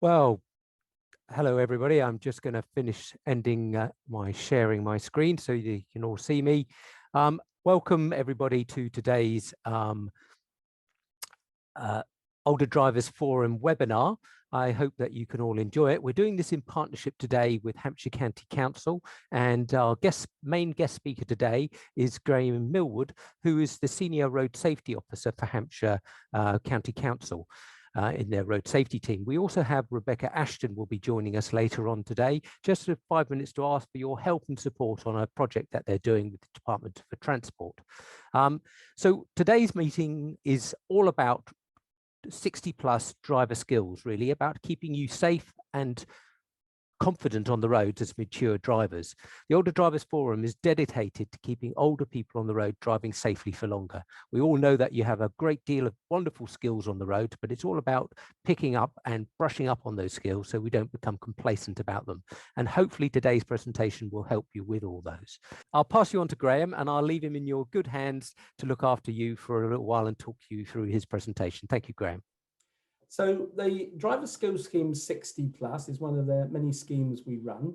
Well, hello everybody. I'm just going to finish ending my sharing my screen so you can all see me. Welcome everybody to today's Older Drivers Forum webinar. I hope that you can all enjoy it. We're doing this in partnership today with Hampshire County Council, and our main guest speaker today is Graham Mylward, who is the Senior Road Safety Officer for Hampshire County Council. In their road safety team. We also have Rebecca Ashton will be joining us later on today, just for 5 minutes to ask for your help and support on a project that they're doing with the Department for Transport. So today's meeting is all about 60+ driver skills, really about keeping you safe and confident on the roads as mature drivers. The Older Drivers Forum is dedicated to keeping older people on the road driving safely for longer. We all know that you have a great deal of wonderful skills on the road, but it's all about picking up and brushing up on those skills so we don't become complacent about them. And hopefully today's presentation will help you with all those. I'll pass you on to Graham and I'll leave him in your good hands to look after you for a little while and talk you through his presentation. Thank you, Graham. So the driver skills scheme 60+ is one of the many schemes we run.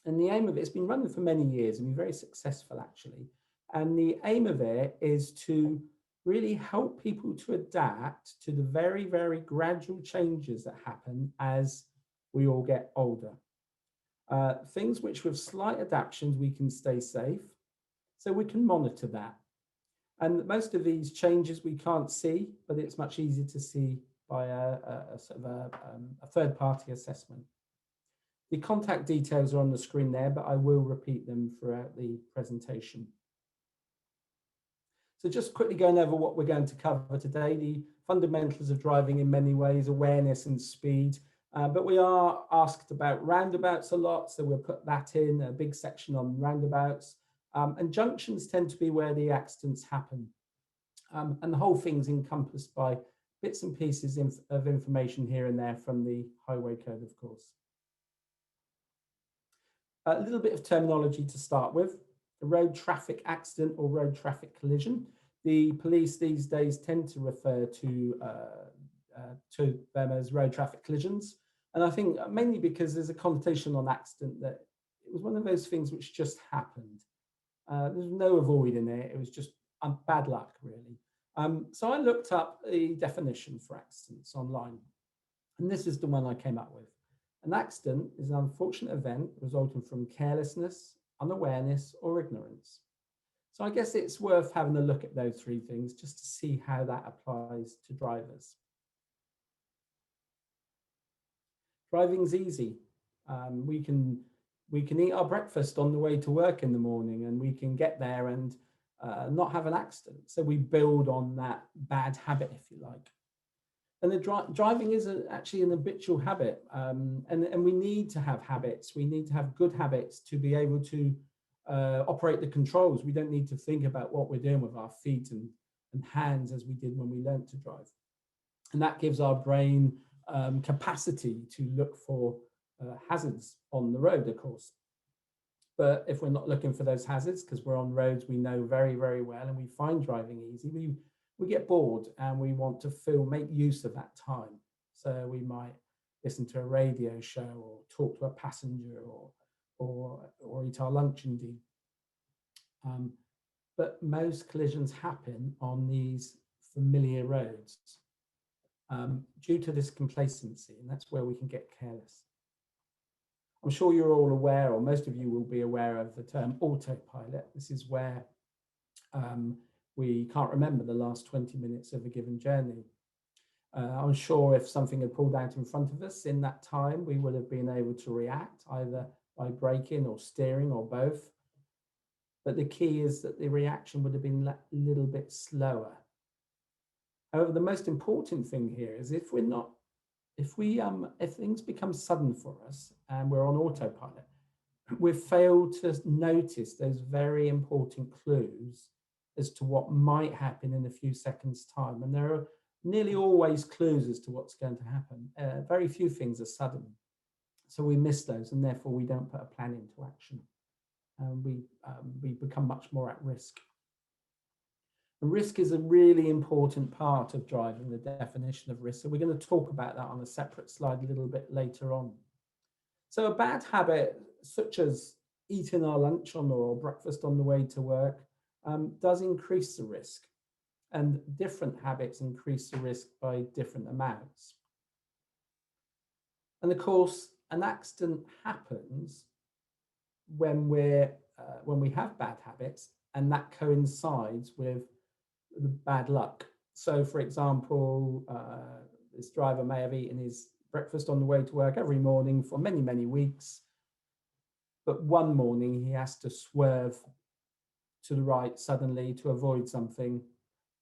And the aim of it's been running for many years and been very successful actually. And the aim of it is to really help people to adapt to the very, very gradual changes that happen as we all get older. Things which with slight adaptations, we can stay safe. So we can monitor that. And most of these changes we can't see, but it's much easier to see by a third-party assessment. The contact details are on the screen there, but I will repeat them throughout the presentation. So just quickly going over what we're going to cover today, the fundamentals of driving in many ways, awareness and speed, but we are asked about roundabouts a lot, so we'll put that in, a big section on roundabouts, and junctions tend to be where the accidents happen. And the whole thing's encompassed by bits and pieces of information here and there from the Highway Code, of course. A little bit of terminology to start with. A road traffic accident or road traffic collision. The police these days tend to refer to them as road traffic collisions. And I think mainly because there's a connotation on accident that it was one of those things which just happened. There's no avoiding it. It was just bad luck, really. So I looked up the definition for accidents online, and this is the one I came up with. An accident is an unfortunate event resulting from carelessness, unawareness, or ignorance. So I guess it's worth having a look at those three things just to see how that applies to drivers. Driving's easy. We can eat our breakfast on the way to work in the morning, and we can get there and not have an accident. So we build on that bad habit, if you like. And the driving is actually an habitual habit, and we need to have habits. We need to have good habits to be able to operate the controls. We don't need to think about what we're doing with our feet and hands as we did when we learned to drive. And that gives our brain capacity to look for hazards on the road, of course. But if we're not looking for those hazards because we're on roads we know very, very well and we find driving easy, we get bored and we want to make use of that time. So we might listen to a radio show or talk to a passenger or eat our lunch indeed. But most collisions happen on these familiar roads due to this complacency, and that's where we can get careless. I'm sure you're all aware, or most of you will be aware of the term autopilot. This is where we can't remember the last 20 minutes of a given journey. I'm sure if something had pulled out in front of us in that time, we would have been able to react either by braking or steering or both. But the key is that the reaction would have been a little bit slower. However, the most important thing here is if things become sudden for us and we're on autopilot, we've failed to notice those very important clues as to what might happen in a few seconds' time. And there are nearly always clues as to what's going to happen. Very few things are sudden. So we miss those, and therefore we don't put a plan into action. We become much more at risk. And risk is a really important part of driving, the definition of risk. So we're going to talk about that on a separate slide a little bit later on. So a bad habit, such as eating our lunch or breakfast on the way to work, does increase the risk. And different habits increase the risk by different amounts. And of course, an accident happens when we have bad habits, and that coincides with the bad luck. So, for example, this driver may have eaten his breakfast on the way to work every morning for many, many weeks, but one morning he has to swerve to the right suddenly to avoid something,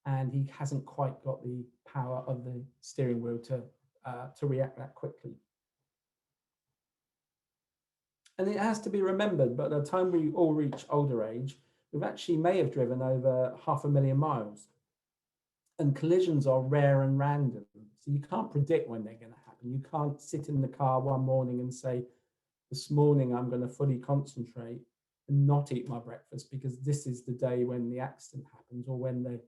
and he hasn't quite got the power of the steering wheel to react that quickly. And it has to be remembered, by the time we all reach older age, we've actually may have driven over 500,000 miles. And collisions are rare and random. So you can't predict when they're going to happen. You can't sit in the car one morning and say, this morning I'm going to fully concentrate and not eat my breakfast because this is the day when the accident happens, or when the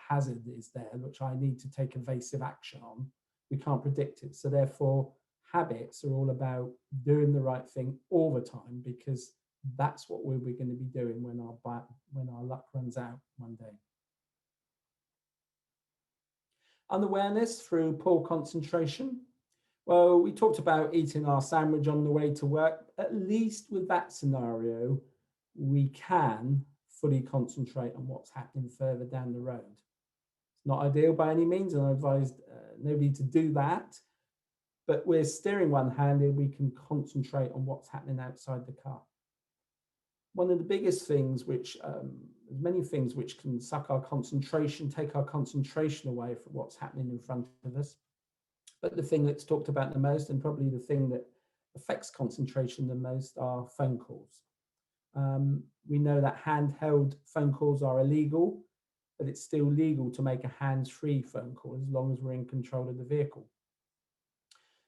hazard is there, which I need to take evasive action on. We can't predict it. So therefore, habits are all about doing the right thing all the time, because that's what we're going to be doing when our luck runs out one day. Unawareness through poor concentration. Well, we talked about eating our sandwich on the way to work. At least with that scenario, we can fully concentrate on what's happening further down the road. It's not ideal by any means, and I advise nobody to do that. But we're steering one-handed, we can concentrate on what's happening outside the car. One of the biggest things which, many things which can suck our concentration, take our concentration away from what's happening in front of us. But the thing that's talked about the most, and probably the thing that affects concentration the most, are phone calls. We know that handheld phone calls are illegal, but it's still legal to make a hands-free phone call as long as we're in control of the vehicle.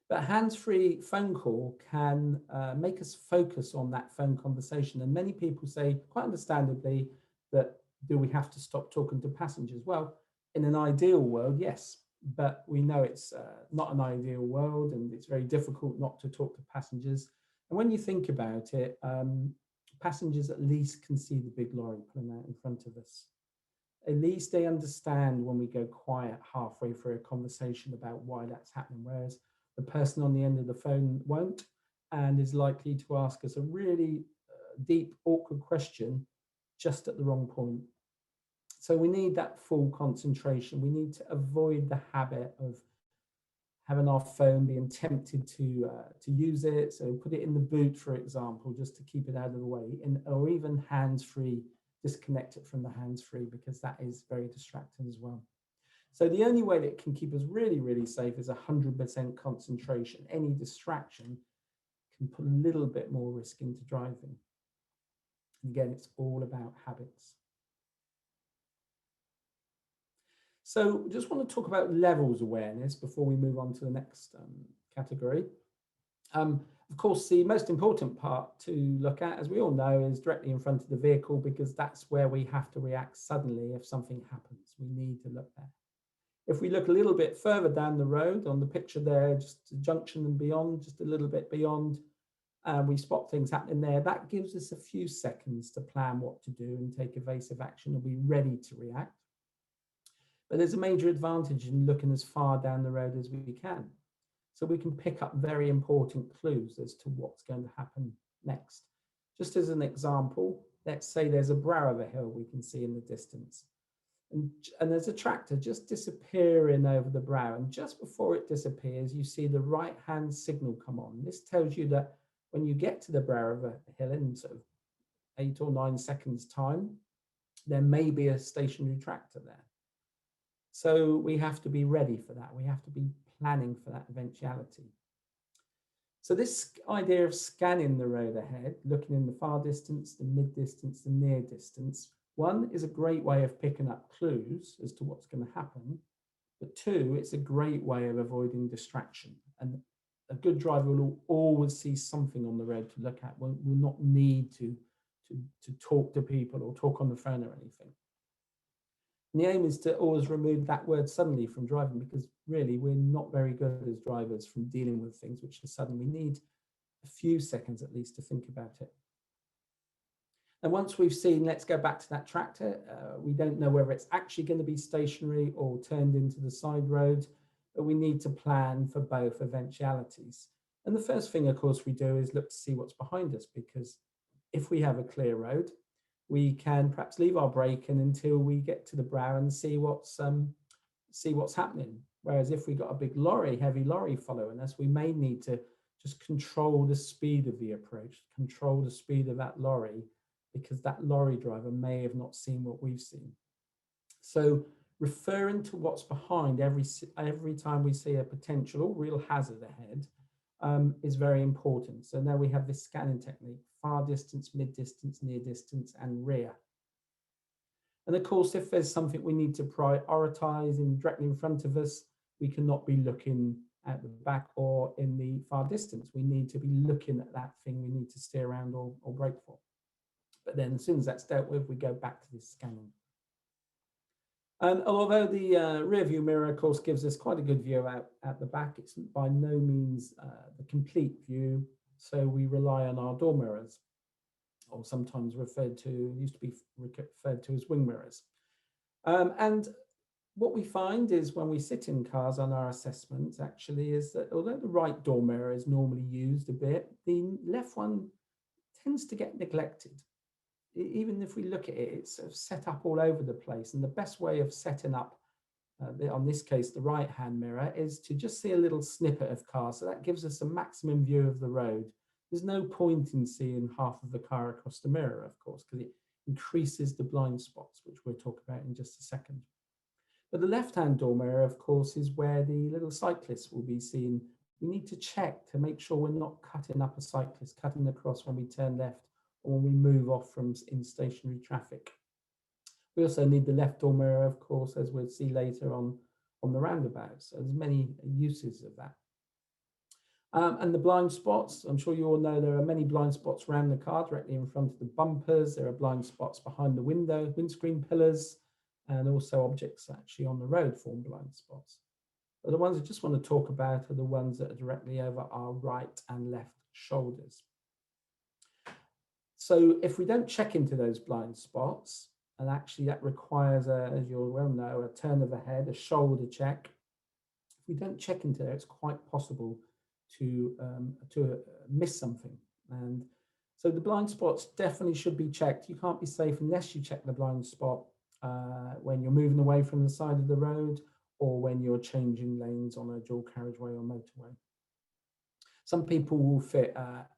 But a hands-free phone call can make us focus on that phone conversation. And many people say, quite understandably, that do we have to stop talking to passengers? Well, in an ideal world, yes. But we know it's not an ideal world, and it's very difficult not to talk to passengers. And when you think about it, passengers at least can see the big lorry pulling out in front of us. At least they understand when we go quiet halfway through a conversation about why that's happening, whereas the person on the end of the phone won't, and is likely to ask us a really deep, awkward question just at the wrong point. So we need that full concentration. We need to avoid the habit of having our phone, being tempted to use it. So put it in the boot, for example, just to keep it out of the way, or even hands-free, disconnect it from the hands-free, because that is very distracting as well. So the only way that can keep us really, really safe is 100% concentration. Any distraction can put a little bit more risk into driving. And again, it's all about habits. So just want to talk about levels awareness before we move on to the next category. Of course, the most important part to look at, as we all know, is directly in front of the vehicle, because that's where we have to react suddenly if something happens. We need to look there. If we look a little bit further down the road on the picture there, just the junction and beyond, just a little bit beyond, we spot things happening there. That gives us a few seconds to plan what to do and take evasive action and be ready to react. But there's a major advantage in looking as far down the road as we can. So we can pick up very important clues as to what's going to happen next. Just as an example, let's say there's a brow of a hill we can see in the distance. And there's a tractor just disappearing over the brow. And just before it disappears, you see the right-hand signal come on. This tells you that when you get to the brow of a hill in sort of 8 or 9 seconds time, there may be a stationary tractor there. So we have to be ready for that. We have to be planning for that eventuality. So this idea of scanning the road ahead, looking in the far distance, the mid distance, the near distance, one is a great way of picking up clues as to what's going to happen. But two, it's a great way of avoiding distraction. And a good driver will always see something on the road to look at. Will not need to talk to people or talk on the phone or anything. And the aim is to always remove that word suddenly from driving, because really we're not very good as drivers from dealing with things which are sudden. We need a few seconds at least to think about it. And once we've seen, let's go back to that tractor, we don't know whether it's actually going to be stationary or turned into the side road, but we need to plan for both eventualities. And the first thing, of course, we do is look to see what's behind us, because if we have a clear road, we can perhaps leave our braking until we get to the brow and see what's happening. Whereas if we got a big lorry, heavy lorry following us, we may need to just control the speed of the approach, control the speed of that lorry, because that lorry driver may have not seen what we've seen. So referring to what's behind every time we see a potential or real hazard ahead is very important. So now we have this scanning technique: far distance, mid distance, near distance, and rear. And of course, if there's something we need to prioritize directly in front of us, we cannot be looking at the back or in the far distance. We need to be looking at that thing we need to steer around or brake for. But then as soon as that's dealt with, we go back to this scanning. And although the rear view mirror, of course, gives us quite a good view out at the back, it's by no means the complete view. So we rely on our door mirrors, or sometimes used to be referred to as wing mirrors. And what we find is when we sit in cars on our assessments, actually, is that although the right door mirror is normally used a bit, the left one tends to get neglected. Even if we look at it, it's sort of set up all over the place. And the best way of setting up, on this case, the right-hand mirror, is to just see a little snippet of car. So that gives us a maximum view of the road. There's no point in seeing half of the car across the mirror, of course, because it increases the blind spots, which we'll talk about in just a second. But the left-hand door mirror, of course, is where the little cyclists will be seen. We need to check to make sure we're not cutting up a cyclist, cutting across when we turn left, or when we move off from in stationary traffic. We also need the left door mirror, of course, as we'll see later on the roundabouts. So there's many uses of that. And the blind spots, I'm sure you all know there are many blind spots around the car, directly in front of the bumpers. There are blind spots behind the windscreen pillars, and also objects actually on the road form blind spots. But the ones I just want to talk about are the ones that are directly over our right and left shoulders. So if we don't check into those blind spots, and actually that requires, as you all well know, a turn of the head, a shoulder check. If we don't check into there, it's quite possible to miss something. And so the blind spots definitely should be checked. You can't be safe unless you check the blind spot when you're moving away from the side of the road, or when you're changing lanes on a dual carriageway or motorway. Some people will fit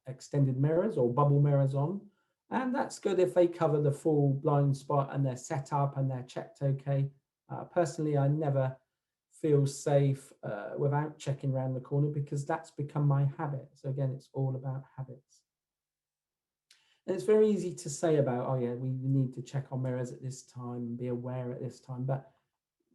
extended mirrors or bubble mirrors on, and that's good if they cover the full blind spot and they're set up and they're checked okay. Personally, I never feel safe without checking around the corner, because that's become my habit. So again, it's all about habits. And it's very easy to say about, oh yeah, we need to check our mirrors at this time and be aware at this time, but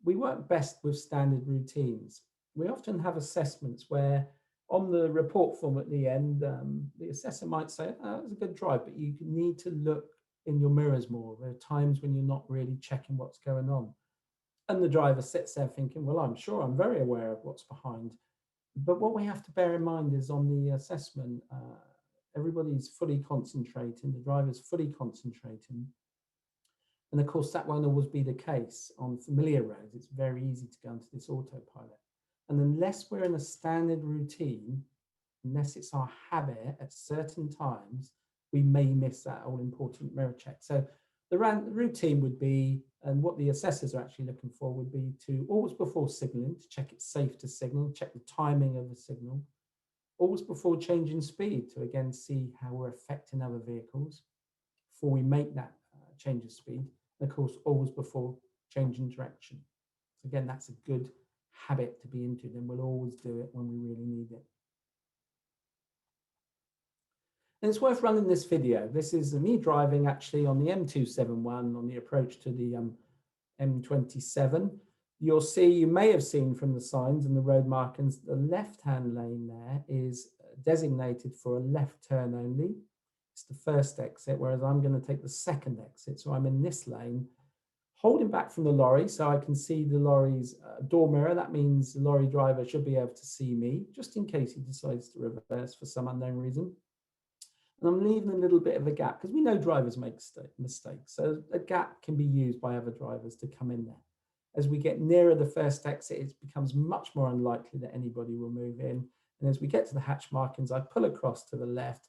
we work best with standard routines. We often have assessments where on the report form at the end, the assessor might say, oh, that was a good drive, but you need to look in your mirrors more. There are times when you're not really checking what's going on. And the driver sits there thinking, well, I'm sure I'm very aware of what's behind. But what we have to bear in mind is on the assessment, everybody's fully concentrating, the driver's fully concentrating. And of course, that won't always be the case on familiar roads. It's very easy to go into this autopilot. And unless we're in a standard routine, unless it's our habit at certain times, we may miss that all important mirror check. So the routine would be, and what the assessors are actually looking for would be to always before signalling, to check it's safe to signal, check the timing of the signal, always before changing speed to again see how we're affecting other vehicles before we make that change of speed. And of course, always before changing direction. So again, that's a good habit to be into, then we'll always do it when we really need it. And it's worth running this video. This is me driving actually on the M271 on the approach to the M27. You'll see, you may have seen from the signs and the road markings, the left-hand lane there is designated for a left turn only. It's the first exit, whereas I'm going to take the second exit. So I'm in this lane, holding back from the lorry so I can see the lorry's door mirror. That means the lorry driver should be able to see me, just in case he decides to reverse for some unknown reason. And I'm leaving a little bit of a gap because we know drivers make mistakes. So a gap can be used by other drivers to come in there. As we get nearer the first exit, it becomes much more unlikely that anybody will move in. And as we get to the hatch markings, I pull across to the left,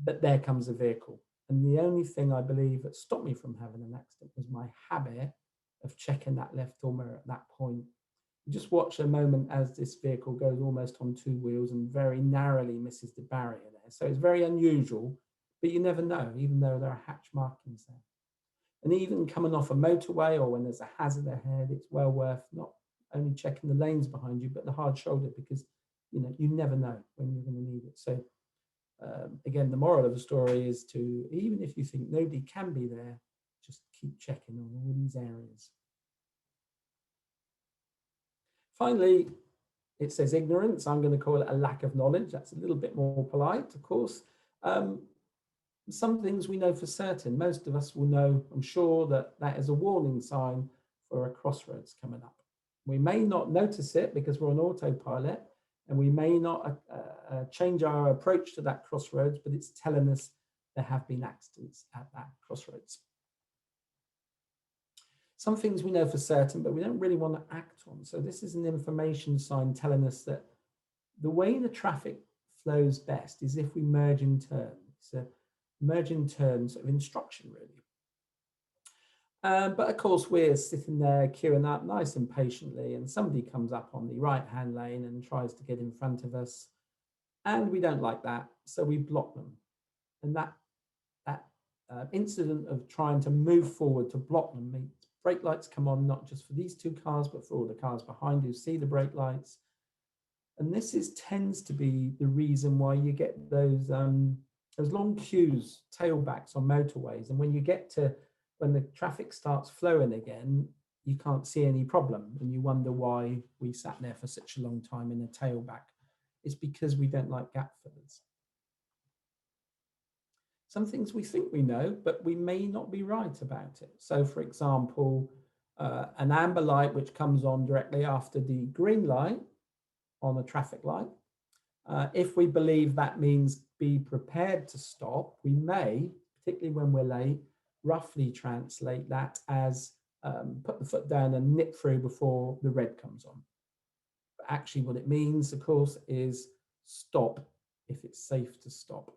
but there comes a vehicle. And the only thing I believe that stopped me from having an accident was my habit of checking that left door mirror at that point. You just watch a moment as this vehicle goes almost on two wheels and very narrowly misses the barrier there. So it's very unusual, but you never know, even though there are hatch markings there. And even coming off a motorway or when there's a hazard ahead, it's well worth not only checking the lanes behind you, but the hard shoulder, because you never know when you're going to need it. So again, the moral of the story is to, even if you think nobody can be there, just keep checking on all these areas. Finally, it says ignorance. I'm going to call it a lack of knowledge. That's a little bit more polite, of course. Some things we know for certain. Most of us will know, I'm sure, that is a warning sign for a crossroads coming up. We may not notice it because we're on autopilot, and we may not change our approach to that crossroads, but it's telling us there have been accidents at that crossroads. Some things we know for certain, but we don't really want to act on. So this is an information sign telling us that the way the traffic flows best is if we merge in turn. So merge in turn sort of instruction, really. But of course, we're sitting there queuing up nice and patiently, and somebody comes up on the right-hand lane and tries to get in front of us, and we don't like that, so we block them. And that incident of trying to move forward to block them means brake lights come on, not just for these two cars, but for all the cars behind who see the brake lights. And this tends to be the reason why you get those long queues, tailbacks on motorways. And when the traffic starts flowing again, you can't see any problem. And you wonder why we sat there for such a long time in a tailback. It's because we don't like gap fillers. Some things we think we know, but we may not be right about it. So for example, an amber light which comes on directly after the green light on a traffic light. If we believe that means be prepared to stop, we may, particularly when we're late, roughly translate that as put the foot down and nip through before the red comes on. But actually what it means, of course, is stop if it's safe to stop.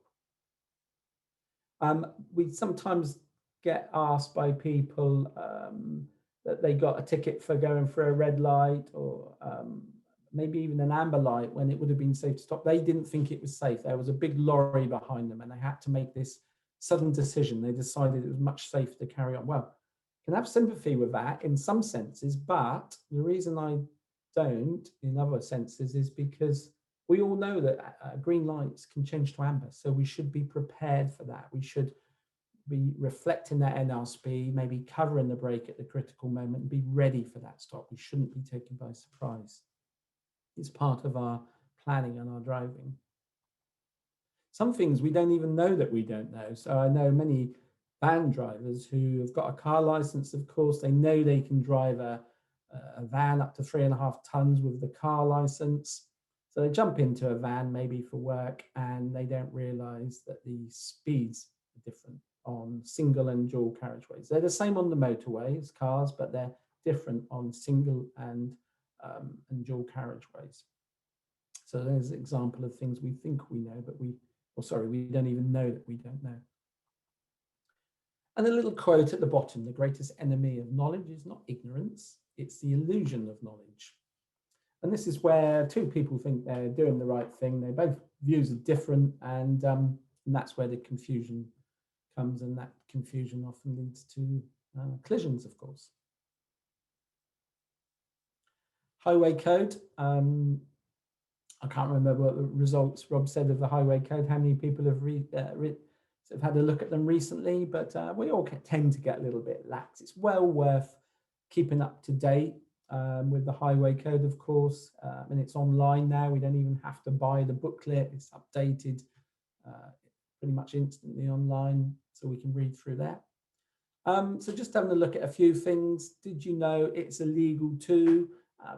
We sometimes get asked by people that they got a ticket for going for a red light, or maybe even an amber light when it would have been safe to stop. They didn't think it was safe. There was a big lorry behind them and they had to make this sudden decision. They decided it was much safer to carry on. Well, I can have sympathy with that in some senses, but the reason I don't in other senses is because we all know that green lights can change to amber. So we should be prepared for that. We should be reflecting that NR speed, maybe covering the brake at the critical moment and be ready for that stop. We shouldn't be taken by surprise. It's part of our planning and our driving. Some things we don't even know that we don't know. So I know many van drivers who have got a car license, of course, they know they can drive a van up to 3.5 tons with the car license. So they jump into a van maybe for work and they don't realize that the speeds are different on single and dual carriageways. They're the same on the motorways, cars, but they're different on single and dual carriageways. So there's an example of things we think we know, but we don't even know that we don't know. And a little quote at the bottom: the greatest enemy of knowledge is not ignorance, it's the illusion of knowledge. And this is where two people think they're doing the right thing. They both views are different, and that's where the confusion comes, and that confusion often leads to collisions, of course. Highway code. I can't remember what the results Rob said of the highway code, how many people have had a look at them recently, but we all tend to get a little bit lax. It's well worth keeping up to date with the highway code, of course, and it's online now. We don't even have to buy the booklet. It's updated pretty much instantly online, so we can read through that. So just having a look at a few things. Did you know it's illegal to?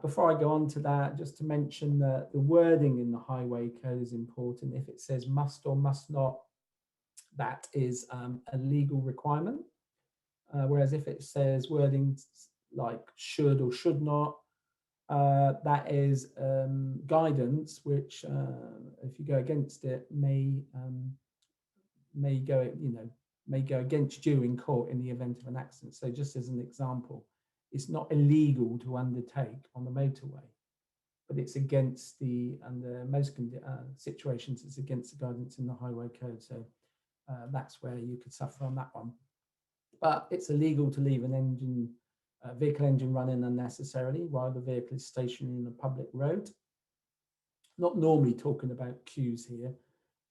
Before I go on to that, just to mention that the wording in the highway code is important. If it says must or must not, that is a legal requirement. Whereas if it says wording like should or should not, that is guidance, which if you go against it may go, may go against you in court in the event of an accident. So just as an example, it's not illegal to undertake on the motorway, but it's against under most situations, it's against the guidance in the highway code. So that's where you could suffer on that one. But it's illegal to leave an vehicle engine running unnecessarily while the vehicle is stationary on a public road. Not normally talking about queues here,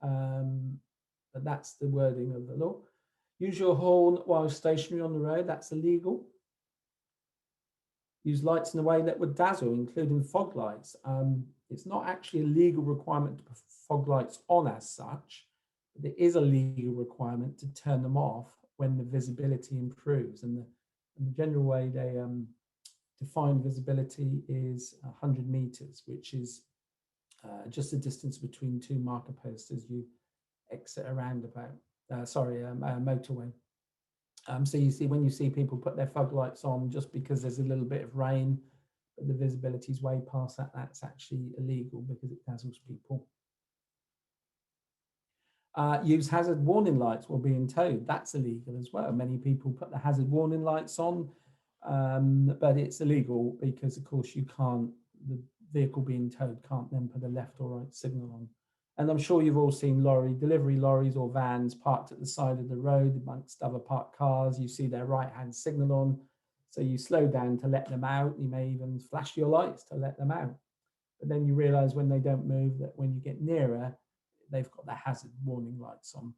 but that's the wording of the law. Use your horn while stationary on the road, that's illegal. Use lights in a way that would dazzle, including fog lights. It's not actually a legal requirement to put fog lights on as such, but it is a legal requirement to turn them off when the visibility improves. And the general way they define visibility is 100 meters, which is just the distance between two marker posts as you exit a roundabout, motorway. So you see, when you see people put their fog lights on just because there's a little bit of rain, but the visibility is way past that, that's actually illegal because it dazzles people. Use hazard warning lights while being towed. That's illegal as well. Many people put the hazard warning lights on, but it's illegal because, of course, you can't, the vehicle being towed can't then put a left or right signal on. And I'm sure you've all seen delivery lorries or vans parked at the side of the road amongst other parked cars. You see their right-hand signal on, so you slow down to let them out. You may even flash your lights to let them out. But then you realise when they don't move that when you get nearer, they've got the hazard warning lights on.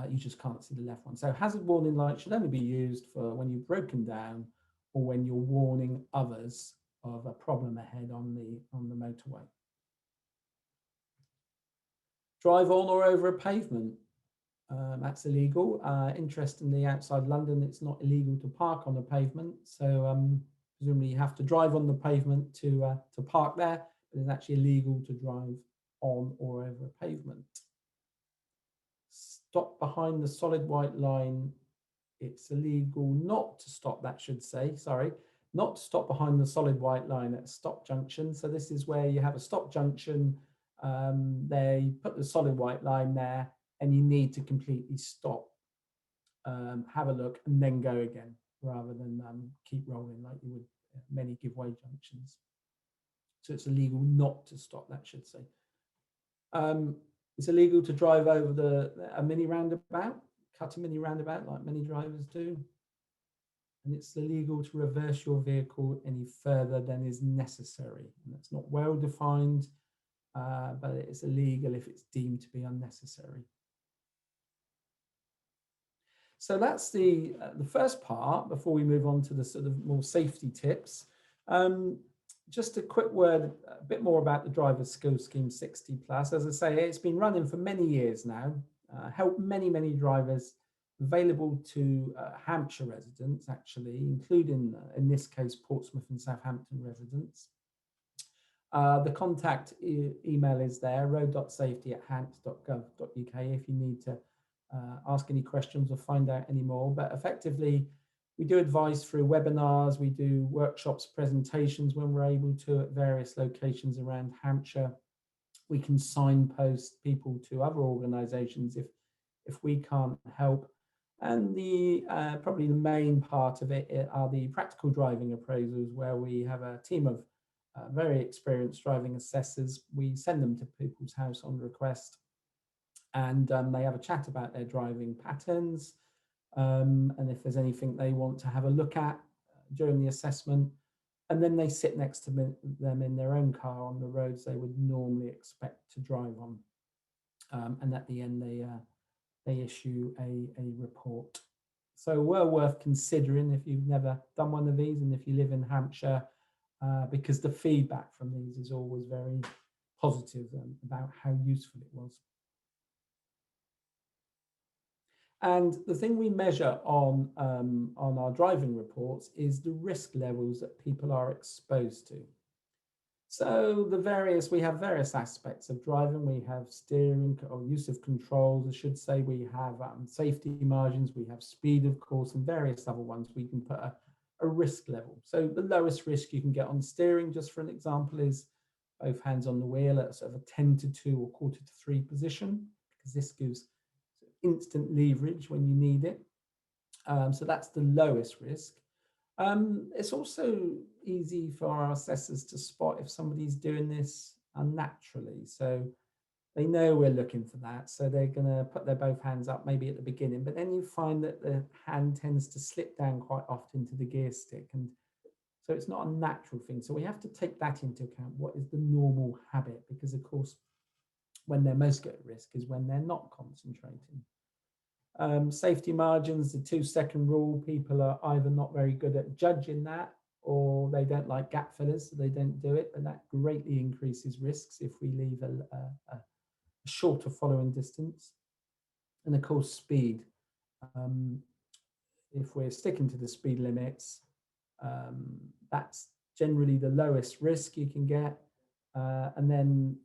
You just can't see the left one. So hazard warning lights should only be used for when you've broken down or when you're warning others of a problem ahead on the motorway. Drive on or over a pavement. That's illegal. Interestingly, outside London, it's not illegal to park on a pavement. So presumably you have to drive on the pavement to park there, but it's actually illegal to drive on or over a pavement. Stop behind the solid white line. It's illegal not to stop, that should say, sorry, not to stop behind the solid white line at a stop junction. So this is where you have a stop junction. They put the solid white line there and you need to completely stop, have a look and then go again rather than keep rolling like you would at many giveaway junctions. So it's illegal not to stop, that should say. It's illegal to drive over a mini roundabout, cut a mini roundabout like many drivers do. And it's illegal to reverse your vehicle any further than is necessary. And that's not well defined, but it's illegal if it's deemed to be unnecessary. So that's the first part before we move on to the sort of more safety tips. Just a quick word, a bit more about the Driver Skills Scheme 60 Plus. As I say, it's been running for many years now, helped many drivers, available to Hampshire residents, actually, including, in this case, Portsmouth and Southampton residents. The contact email is there, road.safety@hants.gov.uk if you need to ask any questions or find out any more. But effectively, we do advice through webinars, we do workshops, presentations when we're able to at various locations around Hampshire. We can signpost people to other organisations if we can't help. And probably the main part of it are the practical driving appraisals, where we have a team of very experienced driving assessors. We send them to people's house on request, and they have a chat about their driving patterns. And if there's anything they want to have a look at during the assessment, and then they sit next to them in their own car on the roads they would normally expect to drive on. And at the end, they issue a report. So well worth considering if you've never done one of these and if you live in Hampshire, because the feedback from these is always very positive about how useful it was. And the thing we measure on our driving reports is the risk levels that people are exposed to. So we have various aspects of driving. We have steering or use of controls, I should say. We have safety margins, we have speed, of course, and various other ones. We can put a risk level. So the lowest risk you can get on steering, just for an example, is both hands on the wheel at sort of a 10-2 or 2-3 position, because this gives instant leverage when you need it. So that's the lowest risk. It's also easy for our assessors to spot if somebody's doing this unnaturally. So they know we're looking for that. So they're going to put their both hands up maybe at the beginning, but then you find that the hand tends to slip down quite often to the gear stick. And so it's not a natural thing. So we have to take that into account. What is the normal habit? Because of course, when they're most at risk is when they're not concentrating. Safety margins, the 2-second rule, people are either not very good at judging that, or they don't like gap fillers, so they don't do it, but that greatly increases risks if we leave a shorter following distance. And of course, speed. If we're sticking to the speed limits, that's generally the lowest risk you can get. And then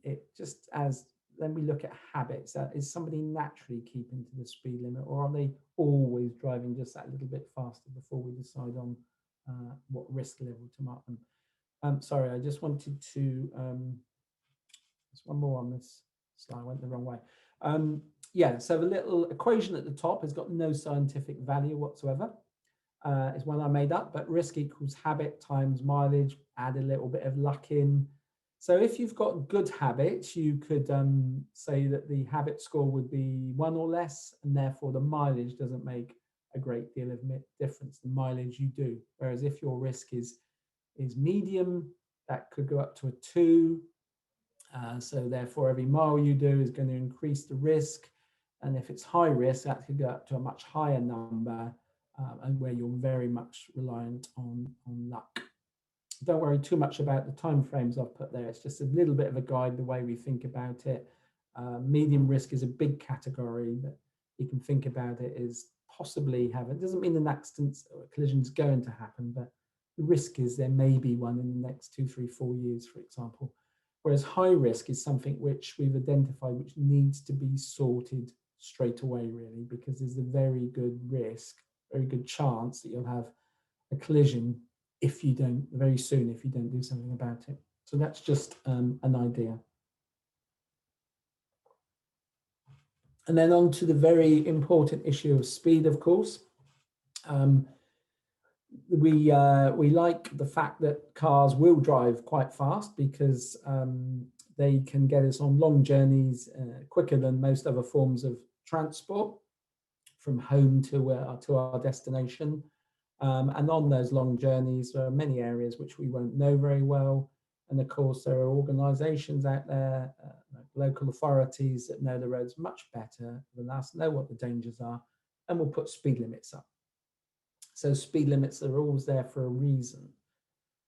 then we look at habits. Is somebody naturally keeping to the speed limit, or are they always driving just that little bit faster before we decide on what risk level to mark them? Sorry, I just wanted to, there's one more on this slide, I went the wrong way. Yeah, so the little equation at the top has got no scientific value whatsoever. It's one I made up, but risk equals habit times mileage, add a little bit of luck in. So if you've got good habits, you could say that the habit score would be 1 or less, and therefore the mileage doesn't make a great deal of difference, the mileage you do. Whereas if your risk is medium, that could go up to a 2. So therefore every mile you do is going to increase the risk. And if it's high risk, that could go up to a much higher number, and where you're very much reliant on luck. Don't worry too much about the time frames I've put there. It's just a little bit of a guide, the way we think about it. Medium risk is a big category, but you can think about it as possibly having, it doesn't mean an accident or a collision is going to happen, but the risk is there may be one in the next 2, 3, 4 years, for example. Whereas high risk is something which we've identified which needs to be sorted straight away, really, because there's a very good risk, very good chance that you'll have a collision if you don't, very soon, if you don't do something about it. So that's just an idea. And then on to the very important issue of speed, of course. We like the fact that cars will drive quite fast because they can get us on long journeys quicker than most other forms of transport, from home to our destination. And on those long journeys, there are many areas which we won't know very well. And of course, there are organisations out there, like local authorities, that know the roads much better than us, know what the dangers are, and will put speed limits up. So speed limits are always there for a reason.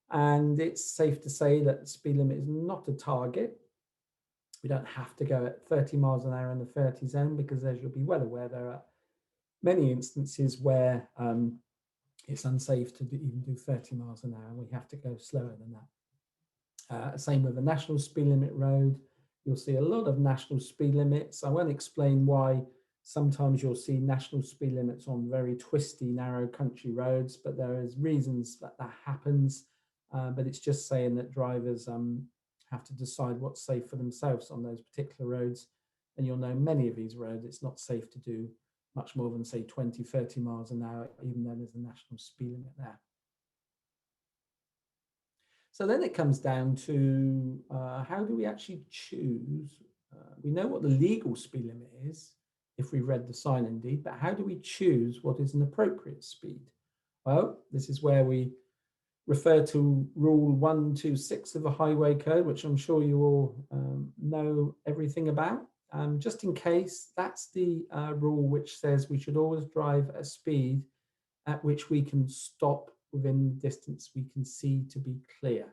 And it's safe to say that the speed limit is not a target. We don't have to go at 30 miles an hour in the 30 zone, because as you'll be well aware, there are many instances where it's unsafe to even do 30 miles an hour, and we have to go slower than that. Same with a national speed limit road. You'll see a lot of national speed limits. I won't explain why sometimes you'll see national speed limits on very twisty, narrow country roads, but there is reasons that that happens. But it's just saying that drivers have to decide what's safe for themselves on those particular roads. And you'll know many of these roads, it's not safe to do much more than, say, 20, 30 miles an hour, even though there's a national speed limit there. So then it comes down to how do we actually choose? We know what the legal speed limit is if we've read the sign indeed, but how do we choose what is an appropriate speed? Well, this is where we refer to Rule 126 of the Highway Code, which I'm sure you all know everything about. Just in case, that's the rule which says we should always drive at a speed at which we can stop within the distance we can see to be clear.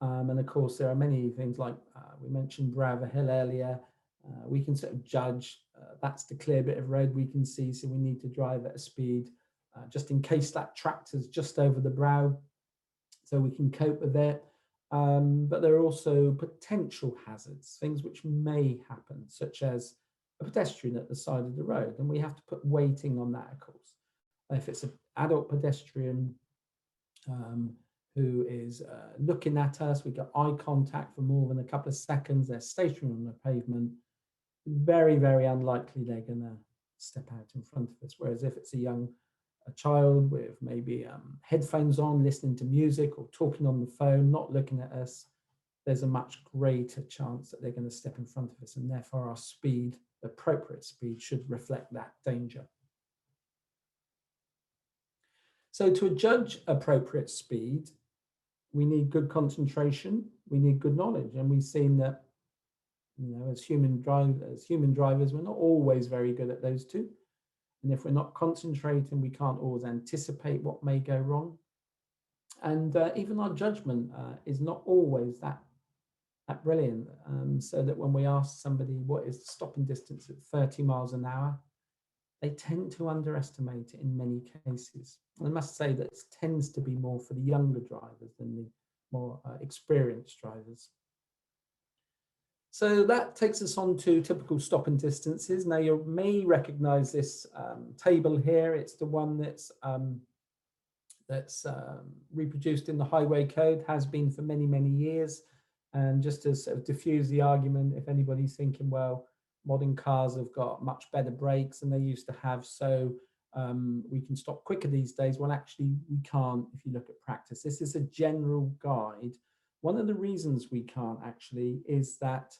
And of course, there are many things like we mentioned Brava Hill earlier. We can sort of judge that's the clear bit of road we can see, so we need to drive at a speed just in case that tractor's just over the brow, so we can cope with it. But there are also potential hazards, things which may happen, such as a pedestrian at the side of the road, and we have to put weighting on that, of course. If it's an adult pedestrian who is looking at us, we get eye contact for more than a couple of seconds, they're stationary on the pavement, very, very unlikely they're going to step out in front of us. Whereas if it's a child with maybe headphones on, listening to music or talking on the phone, not looking at us, there's a much greater chance that they're going to step in front of us, and therefore our speed, appropriate speed, should reflect that danger. So to judge appropriate speed, we need good concentration, we need good knowledge, and we've seen that, you know, as human drivers, we're not always very good at those two. And if we're not concentrating, we can't always anticipate what may go wrong. And even our judgment is not always that brilliant. So that when we ask somebody what is the stopping distance at 30 miles an hour, they tend to underestimate it in many cases. I must say that it tends to be more for the younger drivers than the more experienced drivers. So that takes us on to typical stopping distances. Now you may recognize this table here. It's the one that's reproduced in the highway code, has been for many, many years. And just to sort of diffuse the argument, if anybody's thinking, well, modern cars have got much better brakes than they used to have, so we can stop quicker these days. Well, actually, we can't if you look at practice. This is a general guide. One of the reasons we can't actually is that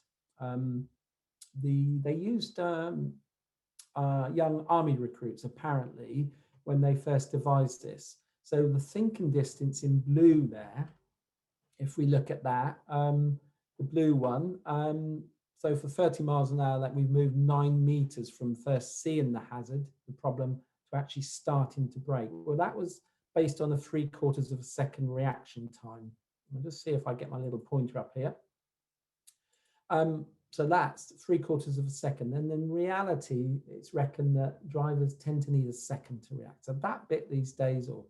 they used young army recruits, apparently, when they first devised this. So the thinking distance in blue there, if we look at that, the blue one, so for 30 miles an hour, that we've moved 9 meters from first seeing the hazard, the problem, to actually starting to brake. Well, that was based on a 3/4 of a second reaction time. I'll just see if I get my little pointer up here. So that's 3/4 of a second. And in reality, it's reckoned that drivers tend to need a second to react. So that bit these days, or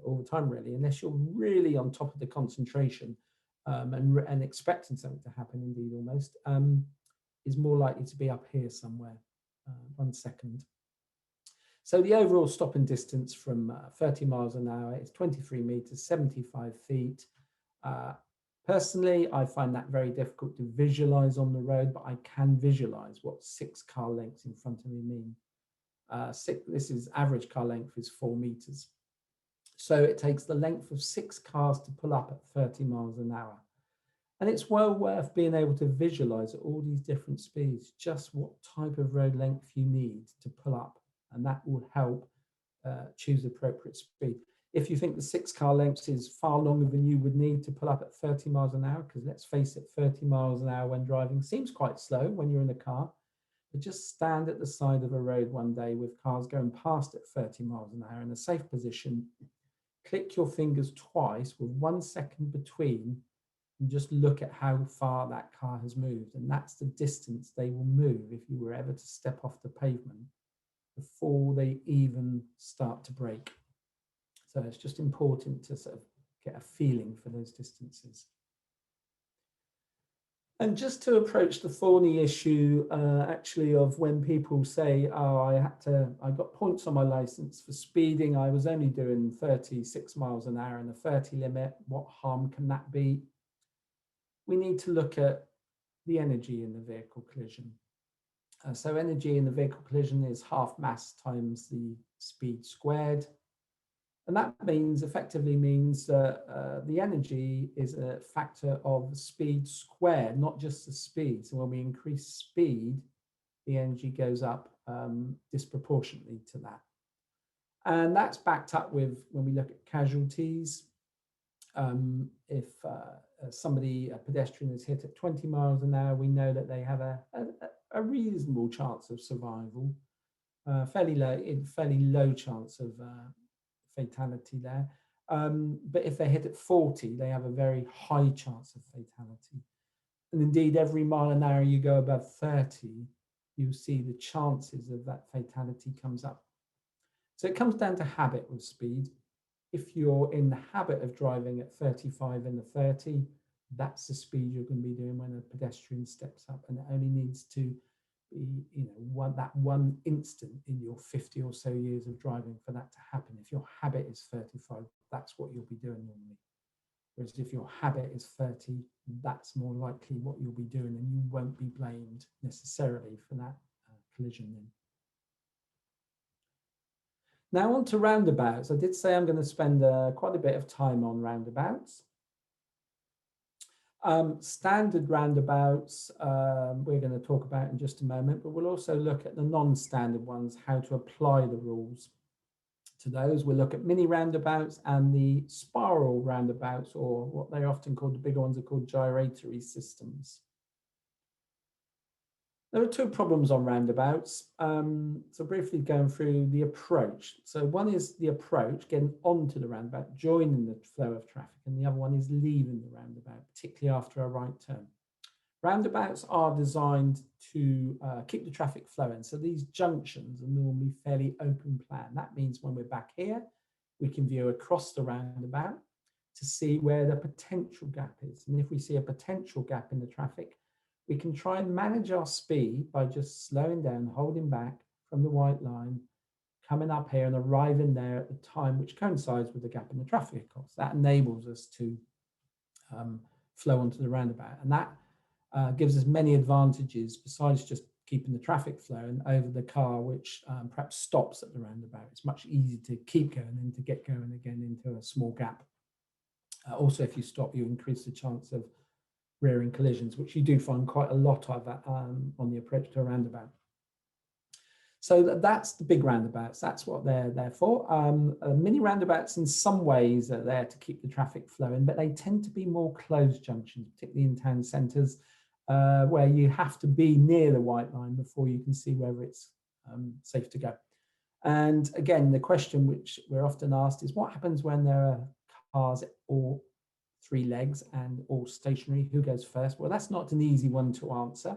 all the time really, unless you're really on top of the concentration and expecting something to happen, indeed almost, is more likely to be up here somewhere, 1 second. So the overall stopping distance from 30 miles an hour is 23 meters, 75 feet. Personally, I find that very difficult to visualize on the road, but I can visualize what 6 car lengths in front of me mean. This is average car length is 4 meters. So it takes the length of 6 cars to pull up at 30 miles an hour. And it's well worth being able to visualize at all these different speeds, just what type of road length you need to pull up. And that will help choose the appropriate speed. If you think the 6 car lengths is far longer than you would need to pull up at 30 miles an hour, because let's face it, 30 miles an hour when driving seems quite slow when you're in a car, but just stand at the side of a road one day with cars going past at 30 miles an hour in a safe position, click your fingers twice with 1 second between, and just look at how far that car has moved. And that's the distance they will move if you were ever to step off the pavement before they even start to brake. So it's just important to sort of get a feeling for those distances. And just to approach the thorny issue, actually, of when people say, oh, I got points on my license for speeding, I was only doing 36 miles an hour in the 30 limit, what harm can that be? We need to look at the energy in the vehicle collision. So energy in the vehicle collision is half mass times the speed squared. And that effectively means that the energy is a factor of speed squared, not just the speed. So when we increase speed, the energy goes up disproportionately to that. And that's backed up with when we look at casualties. If a pedestrian is hit at 20 miles an hour, we know that they have a reasonable chance of survival, fairly low chance of fatality there. But if they're hit at 40, they have a very high chance of fatality. And indeed, every mile an hour you go above 30, you'll see the chances of that fatality comes up. So it comes down to habit with speed. If you're in the habit of driving at 35 in the 30, that's the speed you're going to be doing when a pedestrian steps up, and it only needs to be, that one instant in your 50 or so years of driving for that to happen. If your habit is 35, that's what you'll be doing normally. Whereas if your habit is 30, that's more likely what you'll be doing, and you won't be blamed necessarily for that collision then. Now on to roundabouts. I did say I'm going to spend quite a bit of time on roundabouts. Standard roundabouts we're going to talk about in just a moment, but we'll also look at the non-standard ones, how to apply the rules to those. We'll look at mini roundabouts and the spiral roundabouts, or what they're often called, the bigger ones are called gyratory systems. There are two problems on roundabouts. So briefly going through the approach. So one is the approach, getting onto the roundabout, joining the flow of traffic, and the other one is leaving the roundabout, particularly after a right turn. Roundabouts are designed to keep the traffic flowing. So these junctions are normally fairly open plan. That means when we're back here, we can view across the roundabout to see where the potential gap is. And if we see a potential gap in the traffic, we can try and manage our speed by just slowing down, holding back from the white line, coming up here and arriving there at the time which coincides with the gap in the traffic, of course. That enables us to flow onto the roundabout. And that gives us many advantages besides just keeping the traffic flowing over the car, which perhaps stops at the roundabout. It's much easier to keep going than to get going again into a small gap. Also, if you stop, you increase the chance of rearing collisions, which you do find quite a lot of on the approach to a roundabout. So that's the big roundabouts. That's what they're there for. Mini roundabouts in some ways are there to keep the traffic flowing, but they tend to be more closed junctions, particularly in town centres, where you have to be near the white line before you can see whether it's safe to go. And again, the question which we're often asked is, what happens when there are cars all three legs and all stationary? Who goes first? Well, that's not an easy one to answer,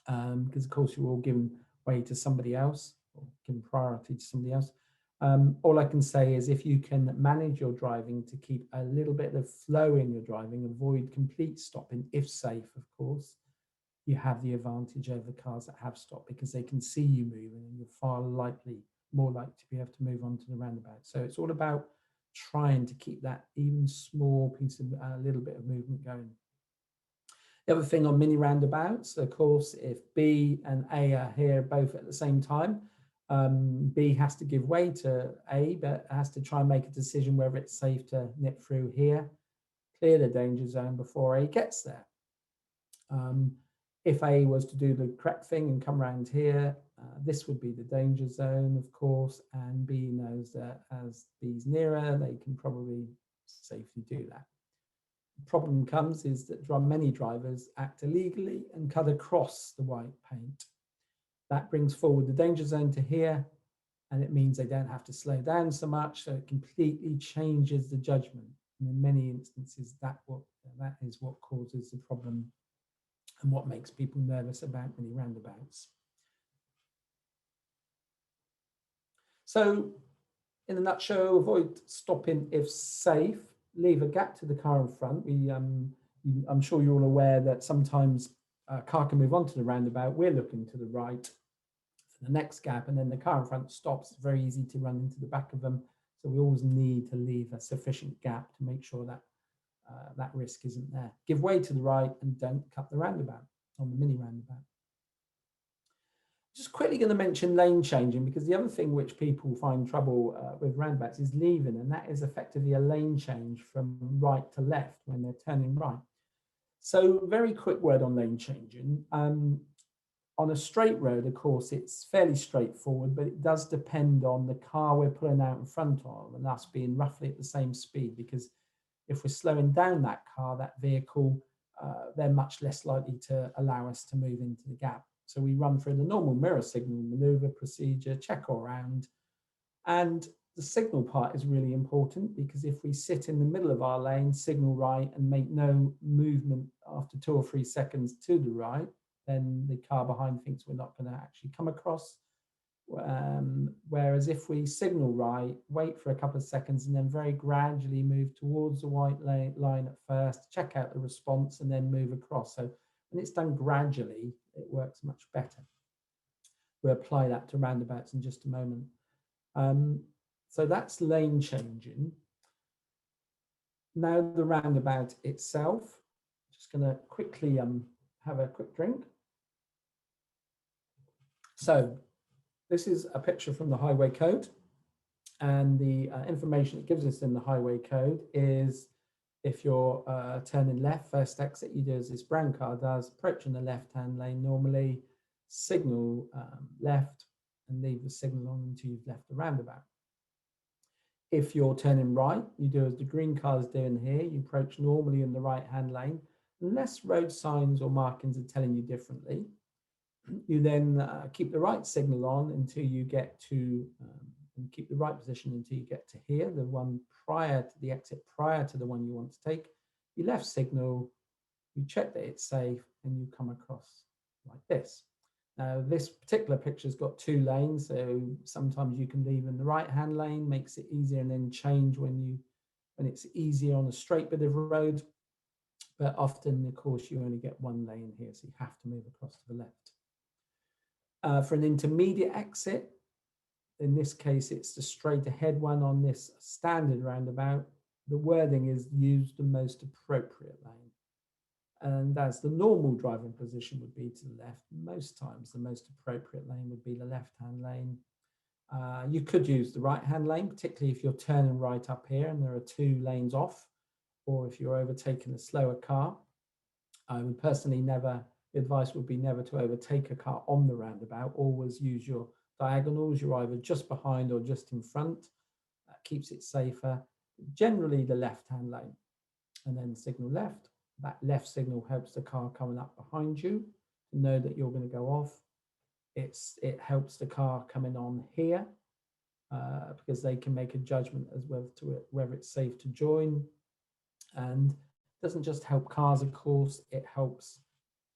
because of course you're all given way to somebody else, or given priority to somebody else. All I can say is, if you can manage your driving to keep a little bit of flow in your driving, avoid complete stopping, if safe, of course, you have the advantage over cars that have stopped, because they can see you moving and you're far more likely to be able to move on to the roundabout. So it's all about trying to keep that even small piece of a little bit of movement going. The other thing on mini roundabouts, of course, if B and A are here both at the same time, B has to give way to A, but has to try and make a decision whether it's safe to nip through here, clear the danger zone before A gets there. If A was to do the correct thing and come around here, this would be the danger zone, of course, and B knows that as B's nearer, they can probably safely do that. The problem comes is that many drivers act illegally and cut across the white paint. That brings forward the danger zone to here, and it means they don't have to slow down so much, so it completely changes the judgment. And in many instances, that is what causes the problem and what makes people nervous about many roundabouts. So in a nutshell, avoid stopping if safe, leave a gap to the car in front. I'm sure you're all aware that sometimes a car can move onto the roundabout. We're looking to the right for the next gap, and then the car in front stops. It's very easy to run into the back of them. So we always need to leave a sufficient gap to make sure that that risk isn't there. Give way to the right and don't cut the roundabout on the mini roundabout. Just quickly going to mention lane changing, because the other thing which people find trouble with roundabouts is leaving, and that is effectively a lane change from right to left when they're turning right. So very quick word on lane changing. On a straight road, of course, it's fairly straightforward, but it does depend on the car we're pulling out in front of and us being roughly at the same speed, because if we're slowing down that car, that vehicle, they're much less likely to allow us to move into the gap. So we run through the normal mirror signal maneuver procedure, check all round. And the signal part is really important, because if we sit in the middle of our lane, signal right, and make no movement after 2 or 3 seconds to the right, then the car behind thinks we're not going to actually come across. Whereas if we signal right, wait for a couple of seconds, and then very gradually move towards the white line at first, check out the response, and then move across. So when it's done gradually, it works much better. We'll apply that to roundabouts in just a moment. So that's lane changing. Now the roundabout itself, just going to quickly have a quick drink. So this is a picture from the highway code, and the information it gives us in the highway code is if you're turning left, first exit you do as this brown car does, approaching the left-hand lane normally, signal left and leave the signal on until you've left the roundabout. If you're turning right, you do as the green car is doing here, you approach normally in the right-hand lane, unless road signs or markings are telling you differently. You then keep the right signal on until you get to, and keep the right position until you get to here, the one prior to the exit, prior to the one you want to take. You left signal, you check that it's safe, and you come across like this. Now, this particular picture's got 2 lanes, so sometimes you can leave in the right-hand lane, makes it easier, and then change when it's easier on a straight bit of road. But often, of course, you only get 1 lane here, so you have to move across to the left. For an intermediate exit, in this case, it's the straight ahead one on this standard roundabout. The wording is use the most appropriate lane. And as the normal driving position would be to the left, most times the most appropriate lane would be the left-hand lane. You could use the right-hand lane, particularly if you're turning right up here and there are 2 lanes off, or if you're overtaking a slower car. I would personally never, the advice would be never to overtake a car on the roundabout. Always use your diagonals. You're either just behind or just in front. That keeps it safer. Generally the left-hand lane, and then signal left. That left signal helps the car coming up behind you to know that you're going to go off. It helps the car coming on here because they can make a judgment as whether it's safe to join. And it doesn't just help cars, of course, it helps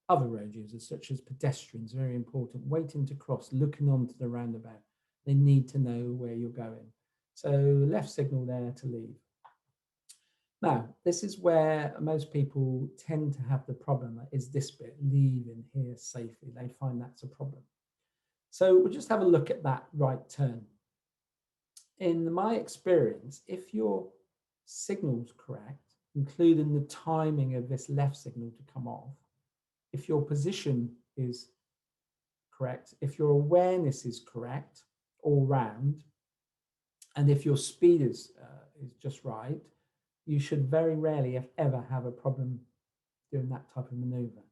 other road users such as pedestrians, very important, waiting to cross, looking onto the roundabout. They need to know where you're going. So left signal there to leave. Now, this is where most people tend to have the problem, is this bit, leave in here safely. They find that's a problem. So we'll just have a look at that right turn. In my experience, if your signal's correct, including the timing of this left signal to come off, if your position is correct, if your awareness is correct all round, and if your speed is just right, you should very rarely, if ever, have a problem doing that type of maneuver.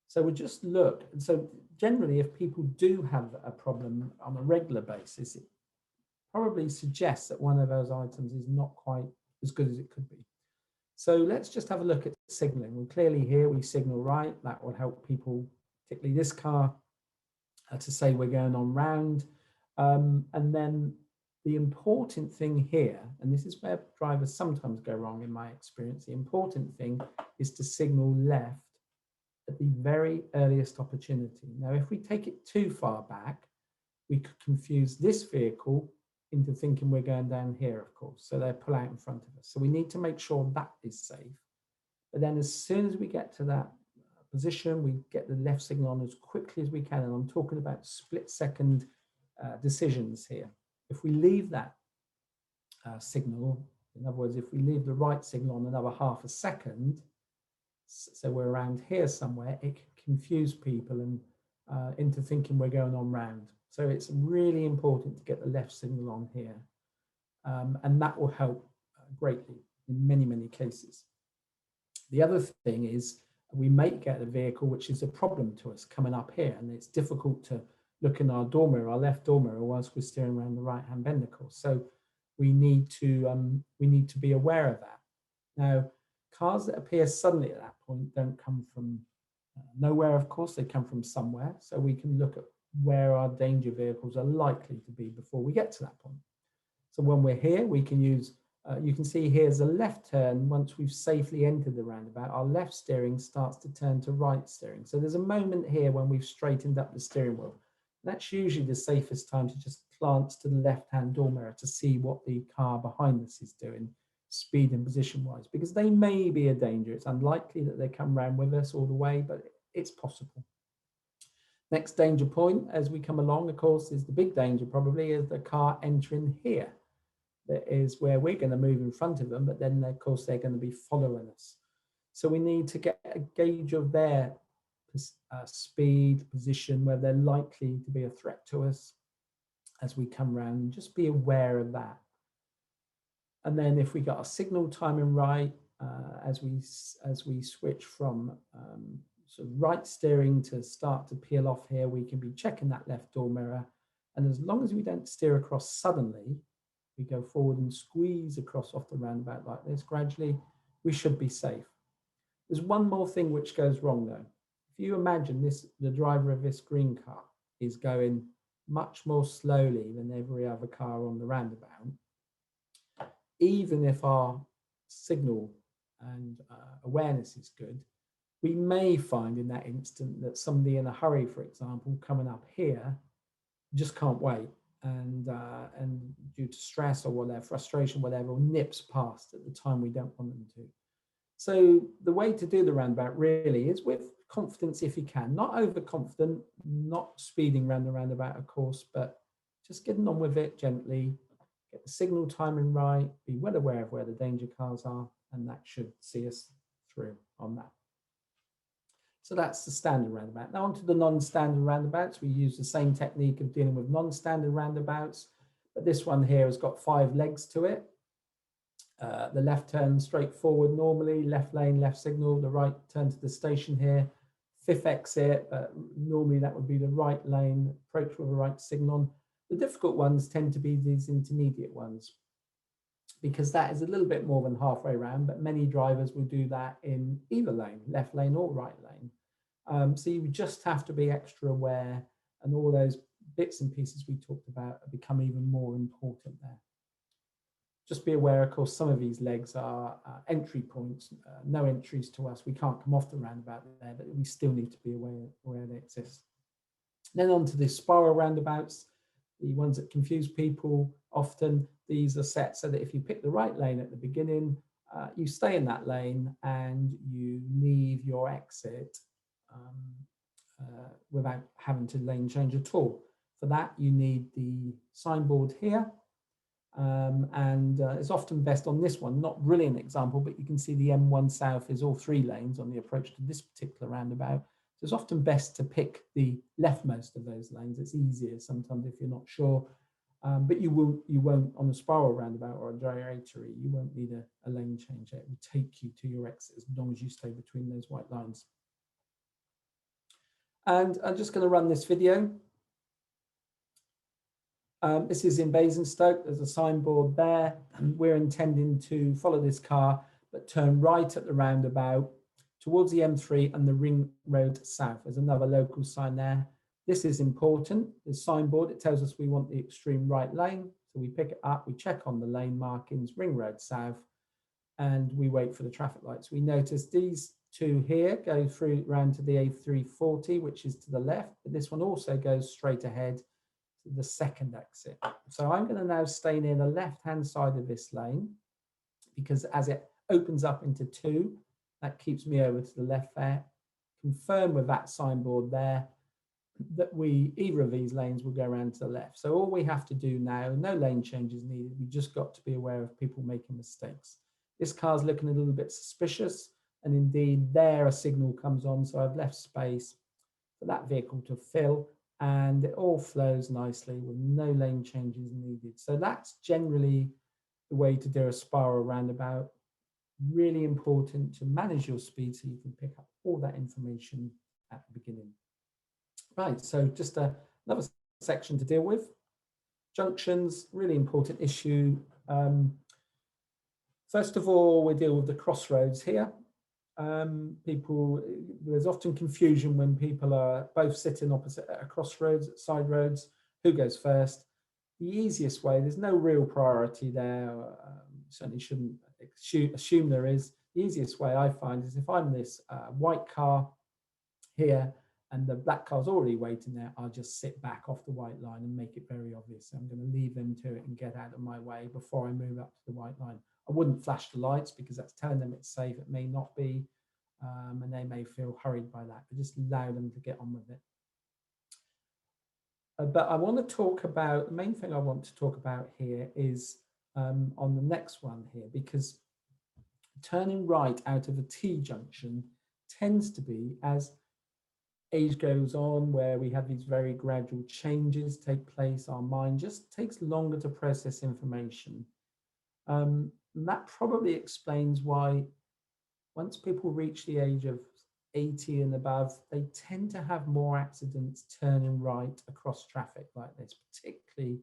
So we'll just look. And so generally, if people do have a problem on a regular basis, it probably suggests that one of those items is not quite as good as it could be. So let's just have a look at signaling. Well, clearly here we signal right. That will help people, particularly this car, to say we're going on round. And then the important thing here, and this is where drivers sometimes go wrong in my experience, the important thing is to signal left at the very earliest opportunity. Now, if we take it too far back, we could confuse this vehicle into thinking we're going down here, of course, so they'll pull out in front of us. So we need to make sure that is safe. But then as soon as we get to that position, we get the left signal on as quickly as we can, and I'm talking about split-second decisions here. If we leave that signal, in other words, if we leave the right signal on another half a second, so we're around here somewhere, it can confuse people and into thinking we're going on round. So it's really important to get the left signal on here. And that will help greatly in many, many cases. The other thing is we may get a vehicle which is a problem to us coming up here, and it's difficult to look in our door mirror, our left door mirror, whilst we're steering around the right-hand bend, of course. So we need to be aware of that. Now, cars that appear suddenly at that point don't come from nowhere, of course, they come from somewhere. So we can look at where our danger vehicles are likely to be before we get to that point. So when we're here, we can use You can see here's a left turn. Once we've safely entered the roundabout, our left steering starts to turn to right steering. So there's a moment here when we've straightened up the steering wheel. That's usually the safest time to just glance to the left-hand door mirror to see what the car behind us is doing, speed and position-wise, because they may be a danger. It's unlikely that they come round with us all the way, but it's possible. Next danger point as we come along, of course, is the big danger probably is the car entering here. That is where we're going to move in front of them, but then of course they're going to be following us. So we need to get a gauge of their speed, position, where they're likely to be a threat to us as we come round, and just be aware of that. And then if we got a signal timing right, as we switch from sort of right steering to start to peel off here, we can be checking that left door mirror. And as long as we don't steer across suddenly, we go forward and squeeze across off the roundabout like this gradually, we should be safe. There's one more thing which goes wrong though. If you imagine this, the driver of this green car is going much more slowly than every other car on the roundabout, even if our signal and awareness is good, we may find in that instant that somebody in a hurry, for example, coming up here, just can't wait. And due to stress or whatever, frustration, whatever, or nips past at the time we don't want them to. So the way to do the roundabout really is with confidence if you can, not overconfident, not speeding round the roundabout, of course, but just getting on with it gently, get the signal timing right, be well aware of where the danger cars are, and that should see us through on that. So that's the standard roundabout. Now onto the non-standard roundabouts. We use the same technique of dealing with non-standard roundabouts, but this one here has got 5 legs to it. The left turn straight forward normally, left lane, left signal, the right turn to the station here, 5th exit, normally that would be the right lane, approach with a right signal on. The difficult ones tend to be these intermediate ones, because that is a little bit more than halfway round, but many drivers will do that in either lane, left lane or right lane. So you just have to be extra aware, and all those bits and pieces we talked about become even more important there. Just be aware, of course, some of these legs are entry points, no entries to us. We can't come off the roundabout there, but we still need to be aware they exist. Then on to the spiral roundabouts, the ones that confuse people often. These are set so that if you pick the right lane at the beginning, you stay in that lane and you leave your exit without having to lane change at all. For that, you need the signboard here. It's often best on this one, not really an example, but you can see the M1 South is all 3 lanes on the approach to this particular roundabout. So it's often best to pick the leftmost of those lanes. It's easier sometimes if you're not sure, but you won't on a spiral roundabout or a gyratory, you won't need a lane change. It will take you to your exit as long as you stay between those white lines. And I'm just going to run this video. This is in Basingstoke. There's a signboard there, and we're intending to follow this car, but turn right at the roundabout towards the M3 and the Ring Road South. There's another local sign there. This is important. The signboard, it tells us we want the extreme right lane. So we pick it up, we check on the lane markings, Ring Road South, and we wait for the traffic lights. We notice these 2 here go through round to the A340, which is to the left, but this one also goes straight ahead to the 2nd exit. So I'm going to now stay near the left-hand side of this lane, because as it opens up into 2, that keeps me over to the left there. Confirm with that signboard there that either of these lanes will go around to the left. So all we have to do now, no lane changes needed. We just got to be aware of people making mistakes. This car's looking a little bit suspicious, and indeed there a signal comes on, so I've left space for that vehicle to fill, and it all flows nicely with no lane changes needed. So that's generally the way to do a spiral roundabout. Really important to manage your speed so you can pick up all that information at the beginning. Right, so just another section to deal with. Junctions, really important issue. First of all, we deal with the crossroads here. There's often confusion when people are both sitting opposite at a crossroads, side roads, who goes first. The easiest way, there's no real priority there. certainly shouldn't assume there is. The easiest way I find is if I'm this white car here and the black car's already waiting there, I'll just sit back off the white line and make it very obvious. I'm going to leave them to it and get out of my way before I move up to the white line. I wouldn't flash the lights because that's telling them it's safe. It may not be, and they may feel hurried by that, but just allow them to get on with it. But I want to talk about, the main thing I want to talk about here is on the next one here, because turning right out of a T-junction tends to be, as age goes on, where we have these very gradual changes take place, our mind just takes longer to process information. And that probably explains why once people reach the age of 80 and above, they tend to have more accidents turning right across traffic like this, particularly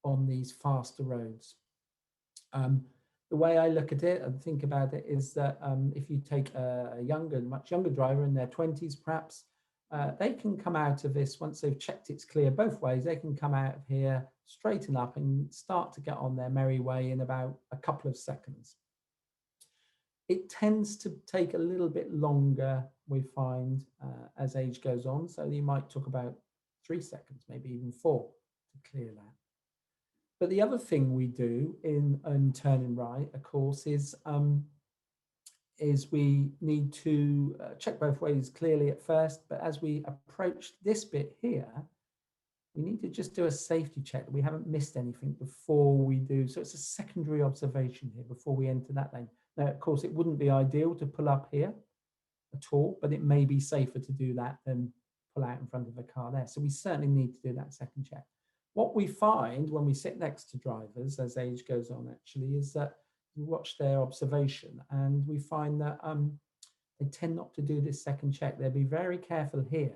on these faster roads. The way I look at it and think about it is that if you take a much younger driver in their 20s perhaps, they can come out of this once they've checked it's clear both ways. They can come out of here, straighten up and start to get on their merry way in about a couple of seconds. It tends to take a little bit longer, we find, as age goes on. So you might talk about 3 seconds, maybe even 4 to clear that. But the other thing we do in turning right, of course, is we need to check both ways clearly at first. But as we approach this bit here, we need to just do a safety check that we haven't missed anything before we do. So it's a secondary observation here before we enter that lane. Now, of course, it wouldn't be ideal to pull up here at all, but it may be safer to do that than pull out in front of a car there. So we certainly need to do that second check. What we find when we sit next to drivers as age goes on actually is that we watch their observation and we find that they tend not to do this second check. They'll be very careful here,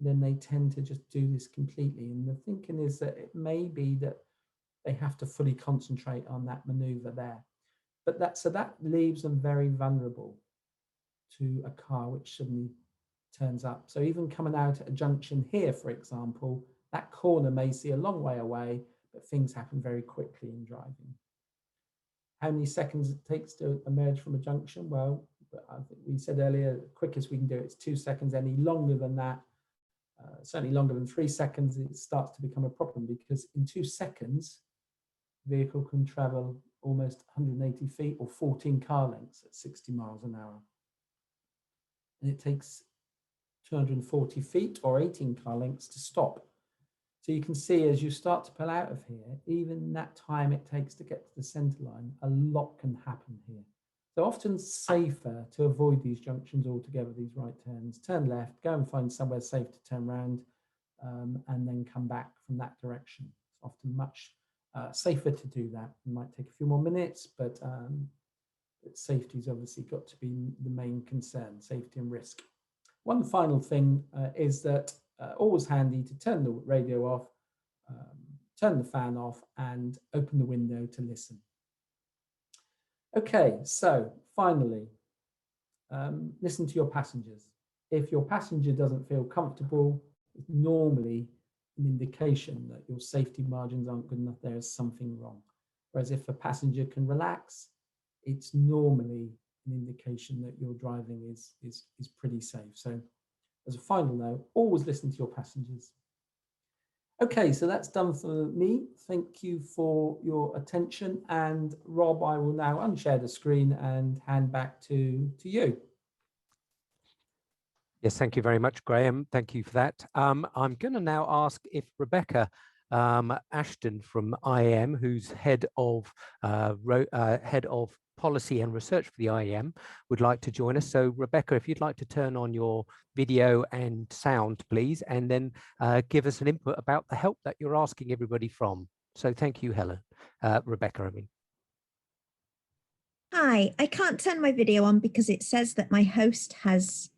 then they tend to just do this completely. And the thinking is that it may be that they have to fully concentrate on that maneuver there. But that leaves them very vulnerable to a car which suddenly turns up. So even coming out at a junction here, for example, that corner may see a long way away, but things happen very quickly in driving. How many seconds it takes to emerge from a junction? Well, I think we said earlier, the quickest we can do it is 2 seconds. Any longer than that, certainly longer than 3 seconds, it starts to become a problem, because in 2 seconds, the vehicle can travel almost 180 feet or 14 car lengths at 60 miles an hour. And it takes 240 feet or 18 car lengths to stop. So you can see as you start to pull out of here, even that time it takes to get to the center line, a lot can happen here. So often safer to avoid these junctions altogether, these right turns, turn left, go and find somewhere safe to turn around, and then come back from that direction. It's often much safer to do that. It might take a few more minutes, but safety's obviously got to be the main concern, safety and risk. One final thing is that always handy to turn the radio off, turn the fan off, and open the window to listen. Okay, so finally, listen to your passengers. If your passenger doesn't feel comfortable, it's normally an indication that your safety margins aren't good enough. There is something wrong. Whereas if a passenger can relax, it's normally an indication that your driving is pretty safe. So as a final note, always listen to your passengers. Okay, so that's done for me. Thank you for your attention. And Rob, I will now unshare the screen and hand back to you. Yes, thank you very much, Graham. Thank you for that. I'm going to now ask if Rebecca Ashton from IAM, who's head of policy and research for the IAM, would like to join us. So Rebecca, if you'd like to turn on your video and sound, please, and then give us an input about the help that you're asking everybody from. So thank you, Rebecca, I mean. Hi, I can't turn my video on because it says that my host has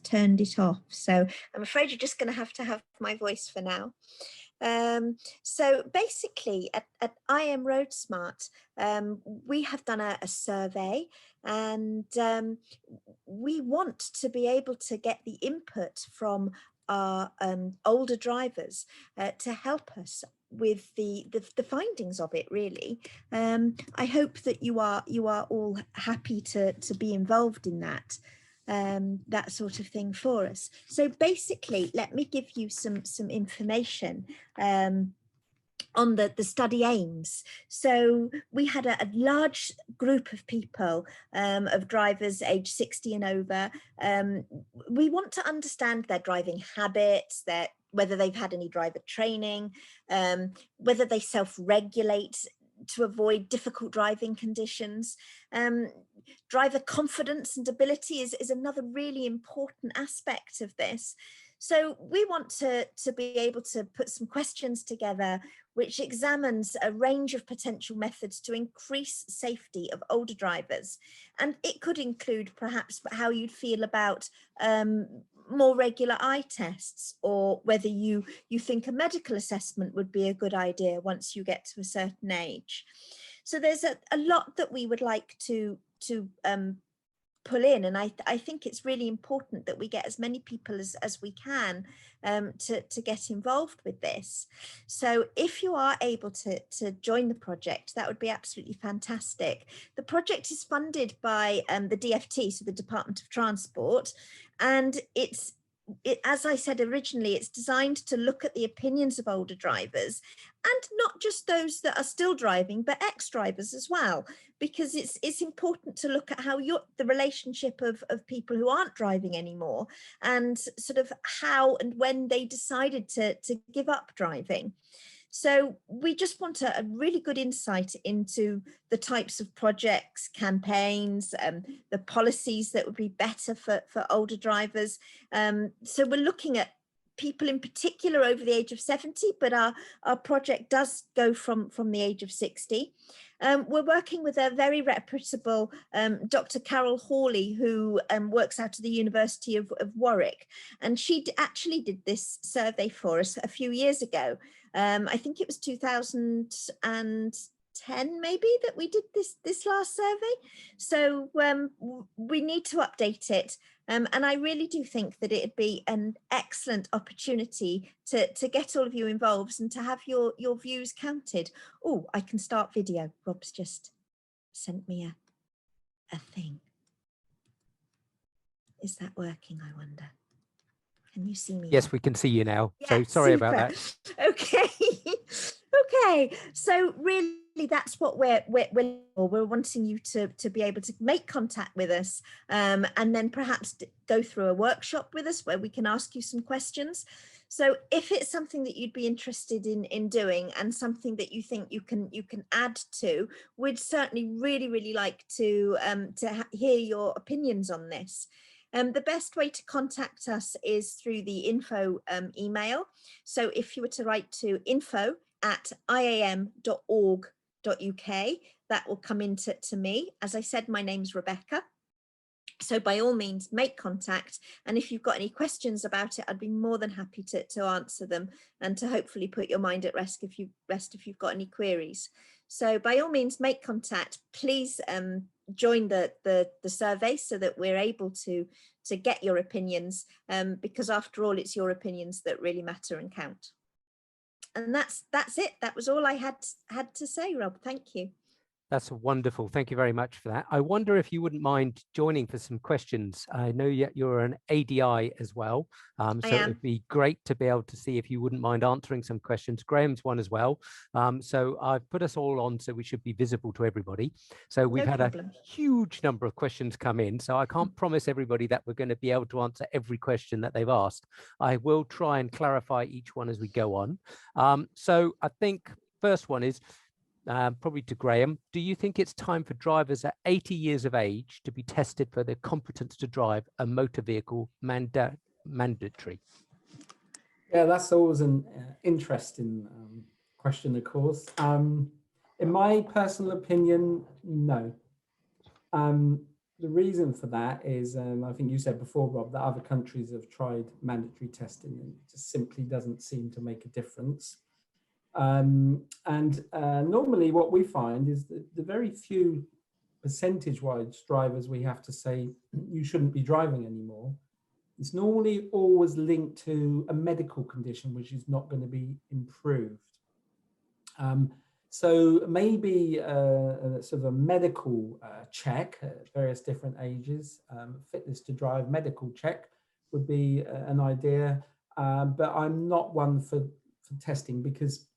turned it off. So I'm afraid you're just going to have my voice for now. So basically at IAM Road Smart, we have done a survey, and we want to be able to get the input from our older drivers to help us the findings of it, really. I hope that you are all happy to be involved in that. That sort of thing for us. So basically, let me give you some information on the study aims. So we had a large group of people, of drivers aged 60 and over. We want to understand their driving habits, whether they've had any driver training, whether they self-regulate to avoid difficult driving conditions. Driver confidence and ability is another really important aspect of this. So we want to be able to put some questions together which examines a range of potential methods to increase safety of older drivers. And it could include perhaps how you'd feel about more regular eye tests, or whether you think a medical assessment would be a good idea once you get to a certain age. So there's a lot that we would like to pull in, and I think it's really important that we get as many people as we can to get involved with this. So if you are able to join the project, that would be absolutely fantastic. The project is funded by the DFT, so the Department of Transport, and as I said originally, it's designed to look at the opinions of older drivers, and not just those that are still driving, but ex-drivers as well, because it's important to look at how the relationship of people who aren't driving anymore, and sort of how and when they decided to give up driving. So we just want a really good insight into the types of projects, campaigns, the policies that would be better for older drivers. So we're looking at people in particular over the age of 70, but our project does go from the age of 60. We're working with a very reputable Dr. Carol Hawley, who works out of the University of Warwick, and she actually did this survey for us a few years ago. I think it was 2010 maybe that we did this last survey. So we need to update it. And I really do think that it'd be an excellent opportunity to get all of you involved and to have your views counted. Oh, I can start video. Rob's just sent me a thing. Is that working, I wonder? Can you see me? Yes, we can see you now. Yeah, so sorry super. about that. Okay. Okay. So really, that's what we're wanting you to be able to make contact with us, and then perhaps go through a workshop with us where we can ask you some questions. So if it's something that you'd be interested in doing, and something that you think you can add to, we'd certainly really like to hear your opinions on this. The best way to contact us is through the info email. So if you were to write to info@iam.org.uk, that will come into me. As I said, my name's Rebecca. So by all means, make contact. And if you've got any questions about it, I'd be more than happy to answer them, and to hopefully put your mind at rest if you've got any queries. So by all means, make contact. Please join the survey so that we're able to get your opinions, because after all, it's your opinions that really matter and count. And that's it. That was all I had to say, Rob. Thank you. That's wonderful. Thank you very much for that. I wonder if you wouldn't mind joining for some questions. I know you're an ADI as well, so it'd be great to be able to see if you wouldn't mind answering some questions. Graham's one as well. So I've put us all on so we should be visible to everybody. So we've had a huge number of questions come in, so I can't promise everybody that we're going to be able to answer every question that they've asked. I will try and clarify each one as we go on. So I think first one is, probably to Graham. Do you think it's time for drivers at 80 years of age to be tested for their competence to drive a motor vehicle mandatory? Yeah, that's always an interesting question, of course. In my personal opinion, no. The reason for that is, I think you said before, Rob, that other countries have tried mandatory testing and it just simply doesn't seem to make a difference. Normally what we find is that the very few percentage-wise drivers we have to say you shouldn't be driving anymore, it's normally always linked to a medical condition which is not going to be improved. So maybe sort of a medical check at various different ages, fitness to drive medical check would be an idea. But I'm not one for testing, because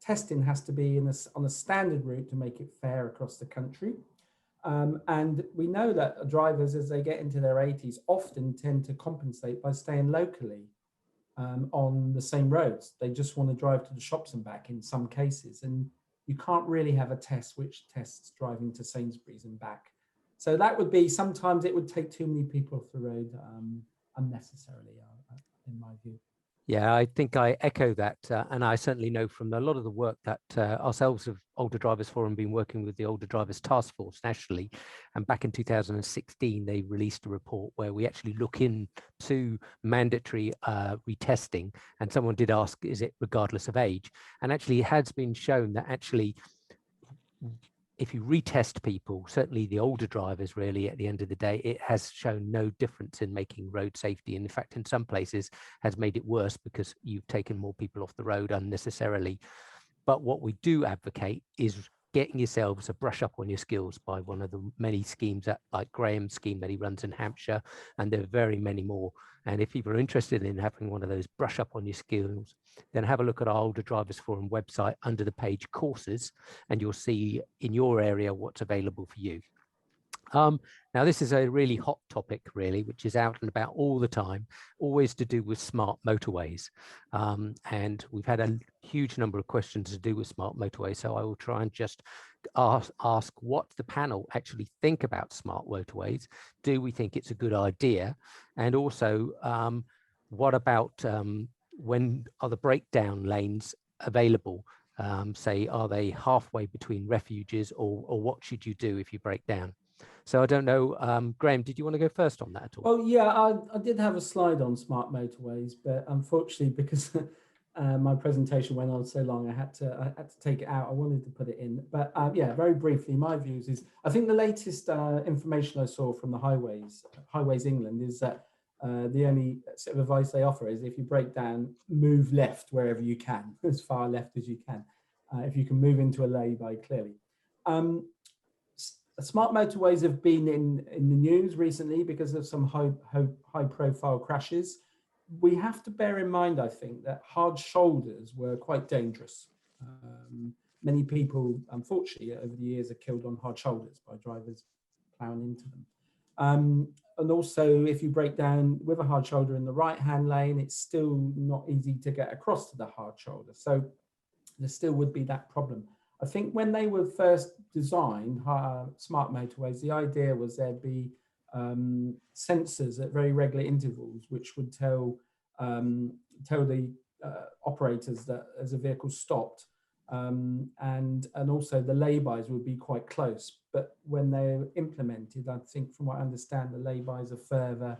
testing has to be on a standard route to make it fair across the country. And we know that drivers, as they get into their 80s, often tend to compensate by staying locally on the same roads. They just want to drive to the shops and back in some cases. And you can't really have a test which tests driving to Sainsbury's and back. So that would be, sometimes it would take too many people off the road unnecessarily, in my view. Yeah, I think I echo that. And I certainly know from a lot of the work that ourselves of Older Drivers Forum been working with the Older Drivers Task Force nationally. And back in 2016, they released a report where we actually look into mandatory retesting. And someone did ask, is it regardless of age? And actually it has been shown that actually, if you retest people, certainly the older drivers, really, at the end of the day, it has shown no difference in making road safety. And in fact, in some places has made it worse because you've taken more people off the road unnecessarily. But what we do advocate is getting yourselves a brush up on your skills by one of the many schemes that, like Graham's scheme that he runs in Hampshire, and there are very many more. And if people are interested in having one of those brush up on your skills, then have a look at our Older Drivers Forum website under the page courses, and you'll see in your area what's available for you. Now, this is a really hot topic, really, which is out and about all the time, always to do with smart motorways. And we've had a huge number of questions to do with smart motorways. So I will try and just ask what the panel actually think about smart motorways. Do we think it's a good idea? And also, what about when are the breakdown lanes available? Say, are they halfway between refuges, or what should you do if you break down? So I don't know, Graham, did you want to go first on that at all? Oh yeah, I did have a slide on smart motorways, but unfortunately, because my presentation went on so long, I had to take it out. I wanted to put it in, but yeah, very briefly, my views is, I think the latest information I saw from the Highways England is that the only sort of advice they offer is, if you break down, move left wherever you can, as far left as you can, if you can move into a lay-by, clearly. Smart motorways have been in the news recently because of some high profile crashes. We have to bear in mind, I think, that hard shoulders were quite dangerous. Many people, unfortunately, over the years are killed on hard shoulders by drivers plowing into them. And also, if you break down with a hard shoulder in the right-hand lane, it's still not easy to get across to the hard shoulder. So there still would be that problem. I think when they were first designed, smart motorways, the idea was there'd be sensors at very regular intervals, which would tell the operators that as a vehicle stopped, and also the laybys would be quite close. But when they're implemented, I think from what I understand, the laybys are further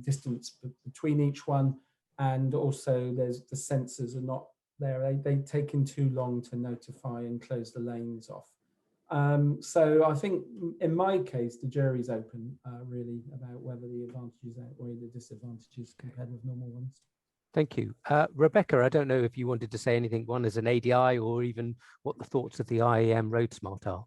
distance between each one, and also there's the sensors are not there. They've taken too long to notify and close the lanes off. So I think in my case, the jury's open really about whether the advantages outweigh the disadvantages compared with normal ones. Thank you. Rebecca, I don't know if you wanted to say anything, one as an ADI, or even what the thoughts of the IAM Road Smart are.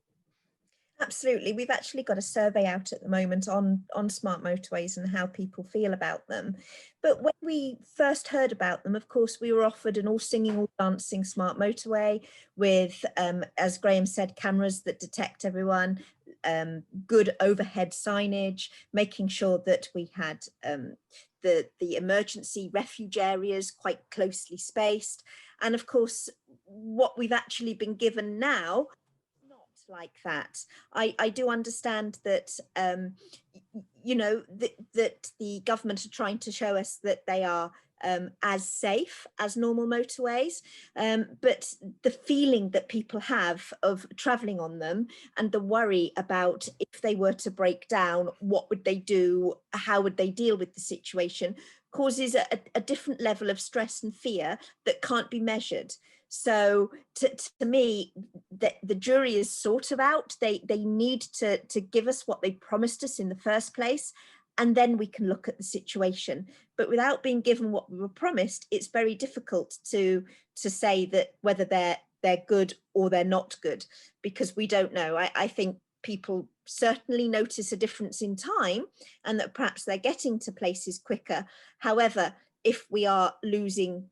Absolutely. We've actually got a survey out at the moment on smart motorways and how people feel about them. But when we first heard about them, of course, we were offered an all singing, all dancing smart motorway with, as Graham said, cameras that detect everyone, good overhead signage, making sure that we had the emergency refuge areas quite closely spaced. And of course, what we've actually been given now, like that. I do understand that you know that the government are trying to show us that they are as safe as normal motorways, but the feeling that people have of travelling on them and the worry about if they were to break down, what would they do, how would they deal with the situation, causes a different level of stress and fear that can't be measured. So to me, the jury is sort of out. They need to give us what they promised us in the first place. and then we can look at the situation. But without being given what we were promised, it's very difficult to say that whether they're good or they're not good, because we don't know. I think people certainly notice a difference in time and that perhaps they're getting to places quicker. However, if we are losing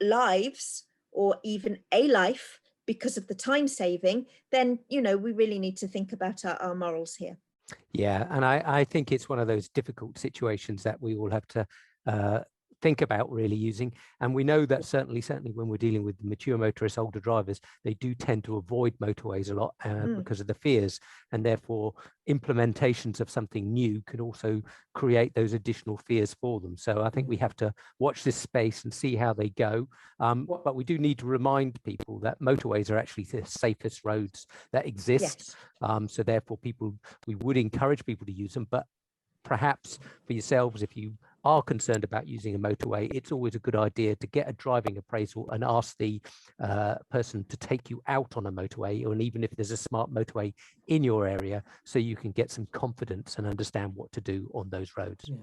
lives or even a life because of the time saving, then, you know, we really need to think about our morals here. Yeah, and I think it's one of those difficult situations that we all have to think about really using. And we know that certainly when we're dealing with mature motorists, older drivers, they do tend to avoid motorways a lot because of the fears, and therefore implementations of something new can also create those additional fears for them. So I think we have to watch this space and see how they go. But we do need to remind people that motorways are actually the safest roads that exist. Yes. So therefore we would encourage people to use them, but perhaps for yourselves, if you are concerned about using a motorway, it's always a good idea to get a driving appraisal and ask the person to take you out on a motorway, or even if there's a smart motorway in your area, so you can get some confidence and understand what to do on those roads. Yeah.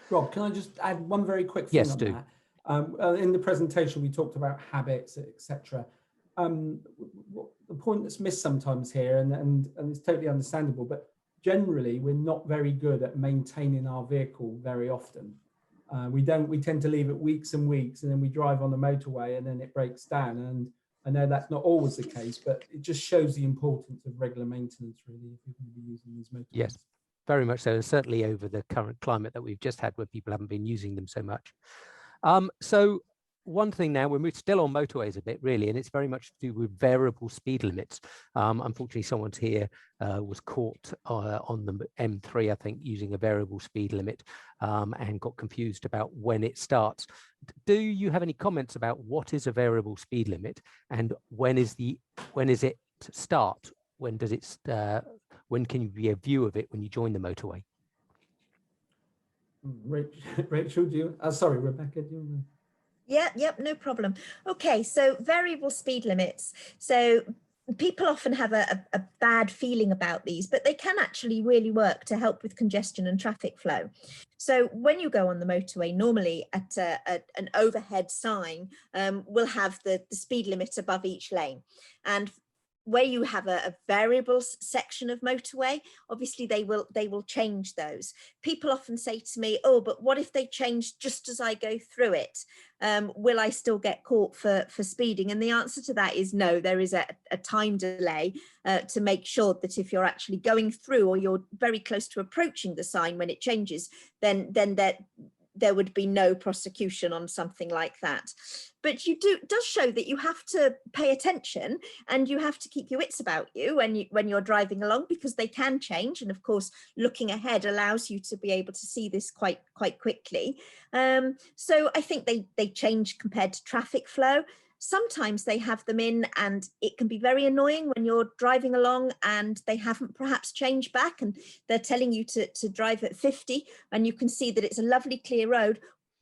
Rob, can I just add one very quick thing on that? In the presentation, we talked about habits, etc. The point that's missed sometimes here, and it's totally understandable, but generally, we're not very good at maintaining our vehicle very often. We tend to leave it weeks and weeks, and then we drive on the motorway and then it breaks down. And I know that's not always the case, but it just shows the importance of regular maintenance, really, if you're going to be using these motorways. Yes, very much so. And certainly over the current climate that we've just had, where people haven't been using them so much. So one thing now, we're still on motorways a bit, really, and it's very much to do with variable speed limits. Unfortunately, someone's here was caught on the M3, I think, using a variable speed limit and got confused about when it starts. Do you have any comments about what is a variable speed limit, and when is it start? When does it? When can you be a view of it when you join the motorway? Rachel, do you? Sorry, Rebecca, do you? Yep, no problem. Okay, so variable speed limits. So people often have a bad feeling about these, but they can actually really work to help with congestion and traffic flow. So when you go on the motorway, normally at an overhead sign will have the speed limit above each lane. And where you have a variable section of motorway, obviously they will change those. People often say to me, oh, but what if they change just as I go through it? Will I still get caught for speeding? And the answer to that is no. There is a time delay to make sure that if you're actually going through, or you're very close to approaching the sign when it changes, then there would be no prosecution on something like that. But it does show that you have to pay attention, and you have to keep your wits about you when you're driving along, because they can change. And of course, looking ahead allows you to be able to see this quite quickly. So I think they change compared to traffic flow. Sometimes they have them in, and it can be very annoying when you're driving along and they haven't perhaps changed back, and they're telling you to drive at 50, and you can see that it's a lovely clear road.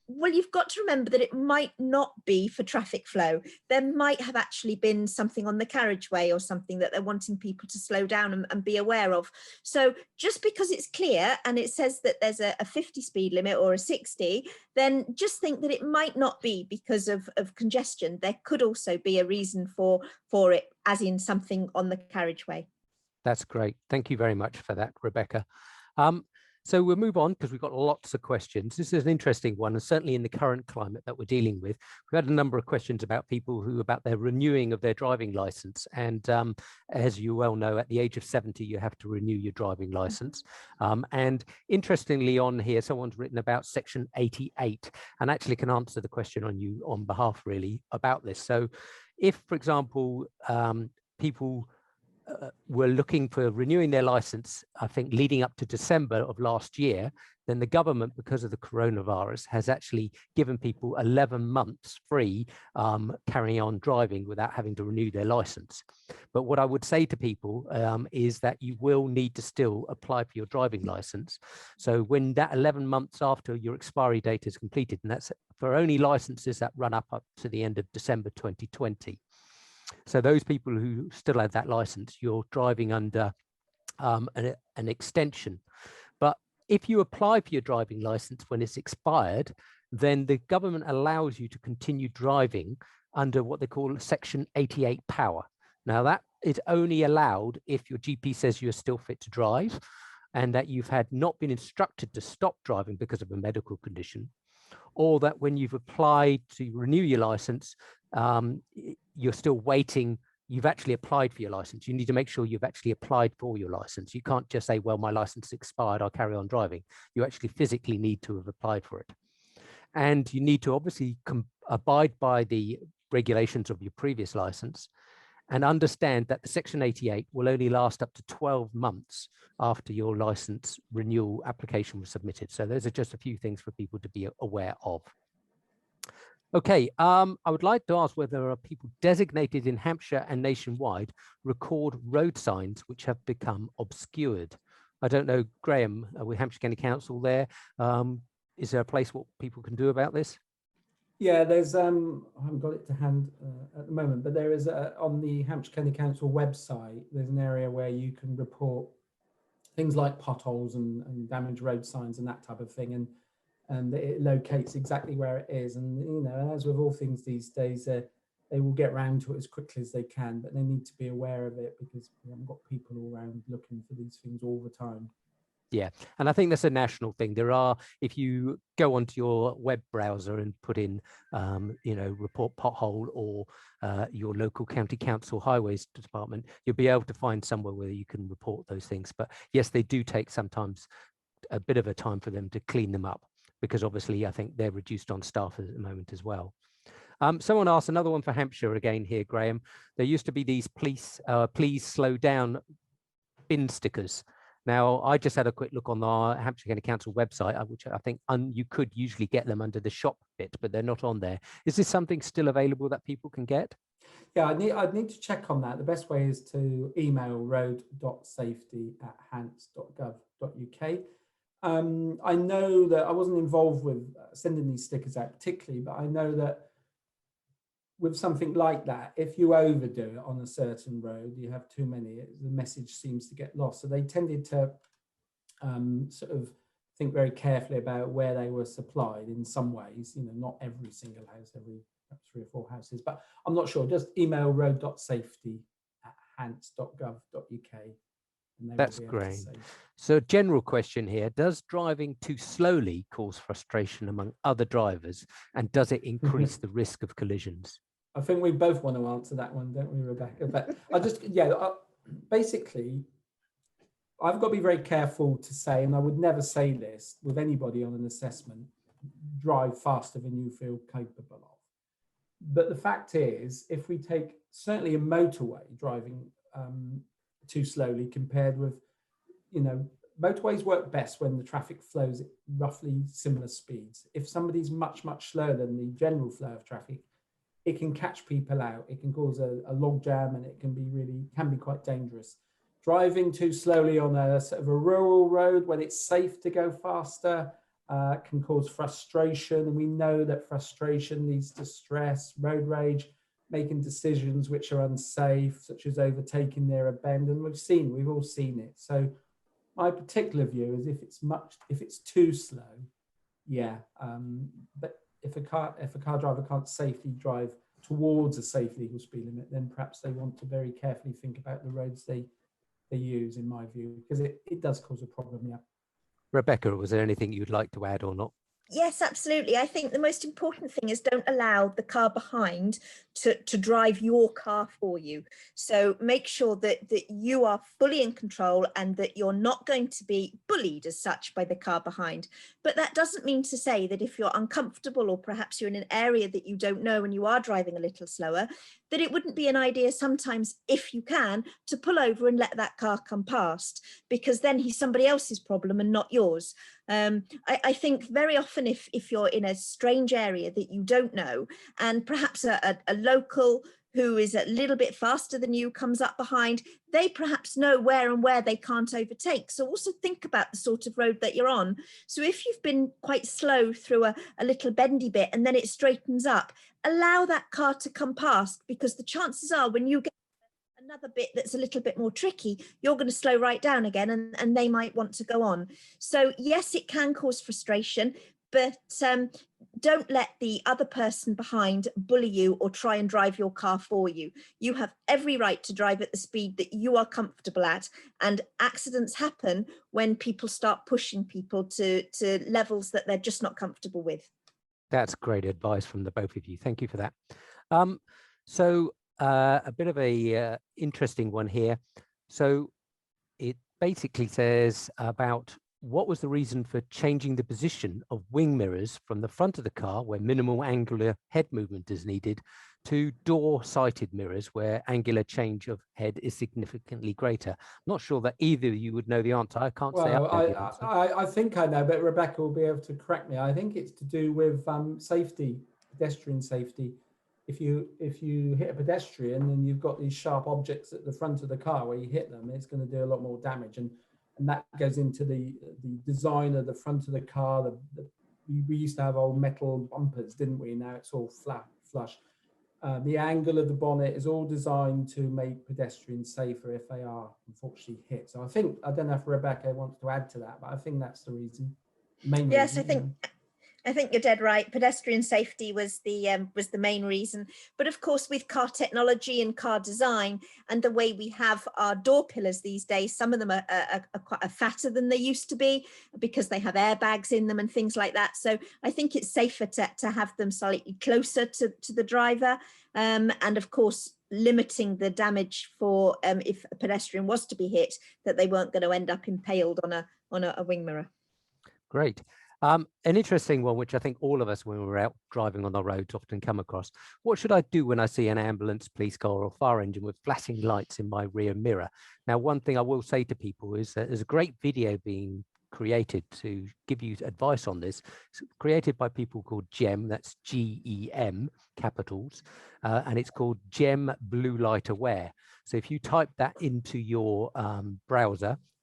Well, you've got to remember that it might not be for traffic flow. There might have actually been something on the carriageway or something that they're wanting people to slow down and be aware of. So just because it's clear and it says that there's a 50 speed limit or a 60, then just think that it might not be because of congestion. There could also be a reason for it, as in something on the carriageway. That's great. Thank you very much for that, Rebecca. So we'll move on, because we've got lots of questions. This is an interesting one, and certainly in the current climate that we're dealing with, we've had a number of questions about people about their renewing of their driving license. And as you well know, at the age of 70, you have to renew your driving license. And interestingly on here, someone's written about section 88, and actually can answer the question on behalf really about this. So if, for example, people were looking for renewing their license, I think leading up to December of last year, then the government, because of the coronavirus, has actually given people 11 months free carrying on driving without having to renew their license. But what I would say to people is that you will need to still apply for your driving license. So when that 11 months after your expiry date is completed, and that's for only licenses that run up to the end of December 2020. So those people who still have that license, you're driving under an extension. But if you apply for your driving license when it's expired, then the government allows you to continue driving under what they call Section 88 power. Now, that is only allowed if your GP says you're still fit to drive and that you've not been instructed to stop driving because of a medical condition, or that when you've applied to renew your license, you're still waiting. You've actually applied for your license. You need to make sure you've actually applied for your license. You can't just say, well, my license expired, I'll carry on driving. You actually physically need to have applied for it. And you need to obviously abide by the regulations of your previous license and understand that the Section 88 will only last up to 12 months after your license renewal application was submitted. So those are just a few things for people to be aware of. Okay, I would like to ask whether there are people designated in Hampshire and nationwide record road signs which have become obscured. I don't know, Graham, with Hampshire County Council there, is there a place what people can do about this? Yeah, there's, I haven't got it to hand at the moment, but there is on the Hampshire County Council website, there's an area where you can report things like potholes and damaged road signs and that type of thing. And it locates exactly where it is. And, you know, as with all things these days, they will get around to it as quickly as they can, but they need to be aware of it because we haven't got people all around looking for these things all the time. Yeah, and I think that's a national thing. There are, if you go onto your web browser and put in, you know, report pothole or your local county council highways department, you'll be able to find somewhere where you can report those things. But yes, they do take sometimes a bit of a time for them to clean them up because obviously I think they're reduced on staff at the moment as well. Someone asked another one for Hampshire again here, Graham. There used to be these please slow down bin stickers. Now, I just had a quick look on the Hampshire County Council website, which I think you could usually get them under the shop bit, but they're not on there. Is this something still available that people can get? Yeah, I'd need to check on that. The best way is to email road.safety@hants.gov.uk. I know that I wasn't involved with sending these stickers out particularly, but I know that with something like that, if you overdo it on a certain road, you have too many, the message seems to get lost. So they tended to sort of think very carefully about where they were supplied in some ways, you know, not every single house, every 3 or 4 houses, but I'm not sure. Just email road.safety@hants.gov.uk. That's great. So general question here, does driving too slowly cause frustration among other drivers, and does it increase the risk of collisions? I think we both want to answer that one, don't we, Rebecca? But basically, I've got to be very careful to say, and I would never say this with anybody on an assessment, drive faster than you feel capable of. But the fact is, if we take certainly a motorway driving too slowly compared with, you know, motorways work best when the traffic flows at roughly similar speeds. If somebody's much, much slower than the general flow of traffic, it can catch people out. It can cause a log jam, and it can be quite dangerous. Driving too slowly on a sort of a rural road when it's safe to go faster can cause frustration. And we know that frustration leads to stress, road rage, making decisions which are unsafe, such as overtaking near a bend. And we've all seen it. So my particular view is if it's too slow, yeah. But if a car driver can't safely drive towards a safe legal speed limit, then perhaps they want to very carefully think about the roads they use, in my view, because it does cause a problem, yeah. Rebecca, was there anything you'd like to add or not? Yes, absolutely. I think the most important thing is don't allow the car behind to drive your car for you. So make sure that you are fully in control and that you're not going to be bullied as such by the car behind. But that doesn't mean to say that if you're uncomfortable or perhaps you're in an area that you don't know and you are driving a little slower, that it wouldn't be an idea sometimes, if you can, to pull over and let that car come past, because then he's somebody else's problem and not yours. I think very often if you're in a strange area that you don't know, and perhaps a local who is a little bit faster than you comes up behind, they perhaps know where they can't overtake. So also think about the sort of road that you're on. So if you've been quite slow through a little bendy bit and then it straightens up, allow that car to come past, because the chances are when you get another bit that's a little bit more tricky, you're going to slow right down again, and they might want to go on. So yes, it can cause frustration, but don't let the other person behind bully you or try and drive your car for you. You have every right to drive at the speed that you are comfortable at, and accidents happen when people start pushing people to levels that they're just not comfortable with. That's great advice from the both of you. Thank you for that. So a bit of a interesting one here. So it basically says about what was the reason for changing the position of wing mirrors from the front of the car, where minimal angular head movement is needed, to door-sighted mirrors, where angular change of head is significantly greater. I'm not sure that either of you would know the answer. I can't say. Well, I think I know, but Rebecca will be able to correct me. I think it's to do with safety, pedestrian safety. If you hit a pedestrian and you've got these sharp objects at the front of the car where you hit them, it's going to do a lot more damage, and that goes into the design of the front of the car. We used to have old metal bumpers, didn't we? Now it's all flush. The angle of the bonnet is all designed to make pedestrians safer if they are unfortunately hit. So I don't know if Rebecca wants to add to that, but I think that's the reason. Yes, I think you're dead right. Pedestrian safety was the main reason. But of course, with car technology and car design and the way we have our door pillars these days, some of them are quite fatter than they used to be because they have airbags in them and things like that. So I think it's safer to have them slightly closer to the driver. And of course, limiting the damage for if a pedestrian was to be hit, that they weren't going to end up impaled on a wing mirror. Great. An interesting one, which I think all of us when we're out driving on the roads often come across. What should I do when I see an ambulance, police car or fire engine with flashing lights in my rear mirror? Now, one thing I will say to people is that there's a great video being created to give you advice on this. It's created by people called GEM, that's GEM, capitals, and it's called GEM Blue Light Aware. So if you type that into your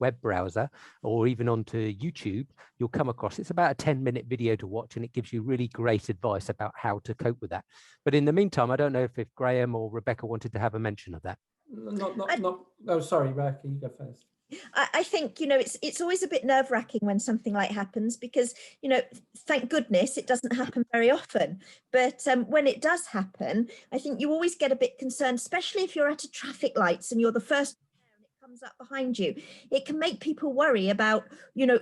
web browser, or even onto YouTube, you'll come across, it's about a 10-minute video to watch, and it gives you really great advice about how to cope with that. But in the meantime, I don't know if Graham or Rebecca wanted to have a mention of that. Oh, sorry, Rebecca, you go first. I think, it's always a bit nerve-wracking when something like happens because, thank goodness it doesn't happen very often. But when it does happen, I think you always get a bit concerned, especially if you're at a traffic lights and you're the first comes up behind you. It can make people worry about,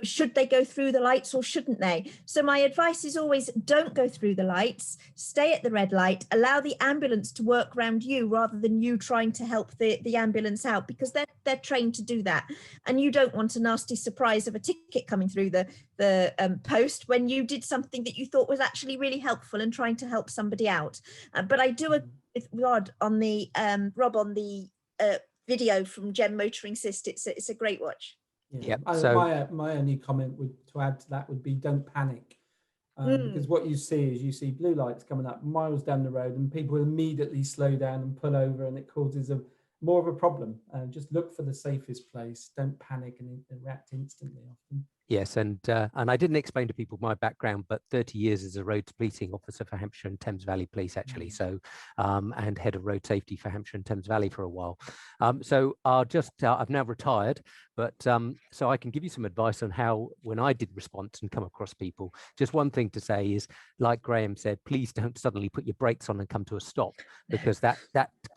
should they go through the lights or shouldn't they? So my advice is always don't go through the lights, stay at the red light, allow the ambulance to work around you rather than you trying to help the ambulance out, because they're trained to do that. And you don't want a nasty surprise of a ticket coming through the post when you did something that you thought was actually really helpful and trying to help somebody out. But I do agree with Rob on the video from Gem Motoring Assist. It's a great watch. Yeah. So my only comment to add to that would be don't panic, because what you see blue lights coming up miles down the road and people immediately slow down and pull over, and it causes more of a problem. Just look for the safest place. Don't panic and react instantly often. Yes, and I didn't explain to people my background, but 30 years as a road policing officer for Hampshire and Thames Valley Police, actually. So, and head of road safety for Hampshire and Thames Valley for a while. So I've now retired, but so I can give you some advice on how, when I did response and come across people, just one thing to say is, like Graham said, please don't suddenly put your brakes on and come to a stop, because that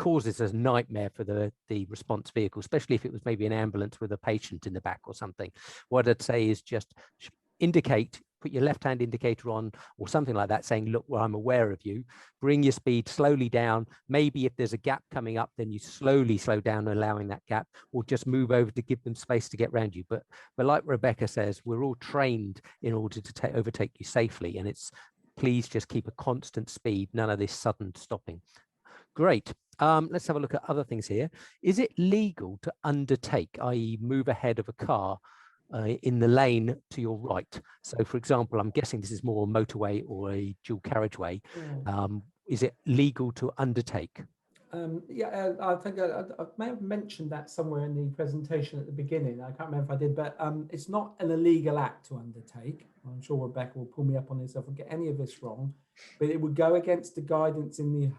causes a nightmare for the response vehicle, especially if it was maybe an ambulance with a patient in the back or something. What I'd say is just indicate, put your left-hand indicator on or something like that, saying, look, well, I'm aware of you. Bring your speed slowly down. Maybe if there's a gap coming up, then you slowly slow down, allowing that gap, or just move over to give them space to get around you. But like Rebecca says, we're all trained in order to overtake you safely. And it's, please just keep a constant speed, none of this sudden stopping. Great. Let's have a look at other things here. Is it legal to undertake, i.e. move ahead of a car in the lane to your right? So for example, I'm guessing this is more a motorway or a dual carriageway. Is it legal to undertake? Yeah, I think I may have mentioned that somewhere in the presentation at the beginning. I can't remember if I did, but it's not an illegal act to undertake. I'm sure Rebecca will pull me up on this if I get any of this wrong, but it would go against the guidance in the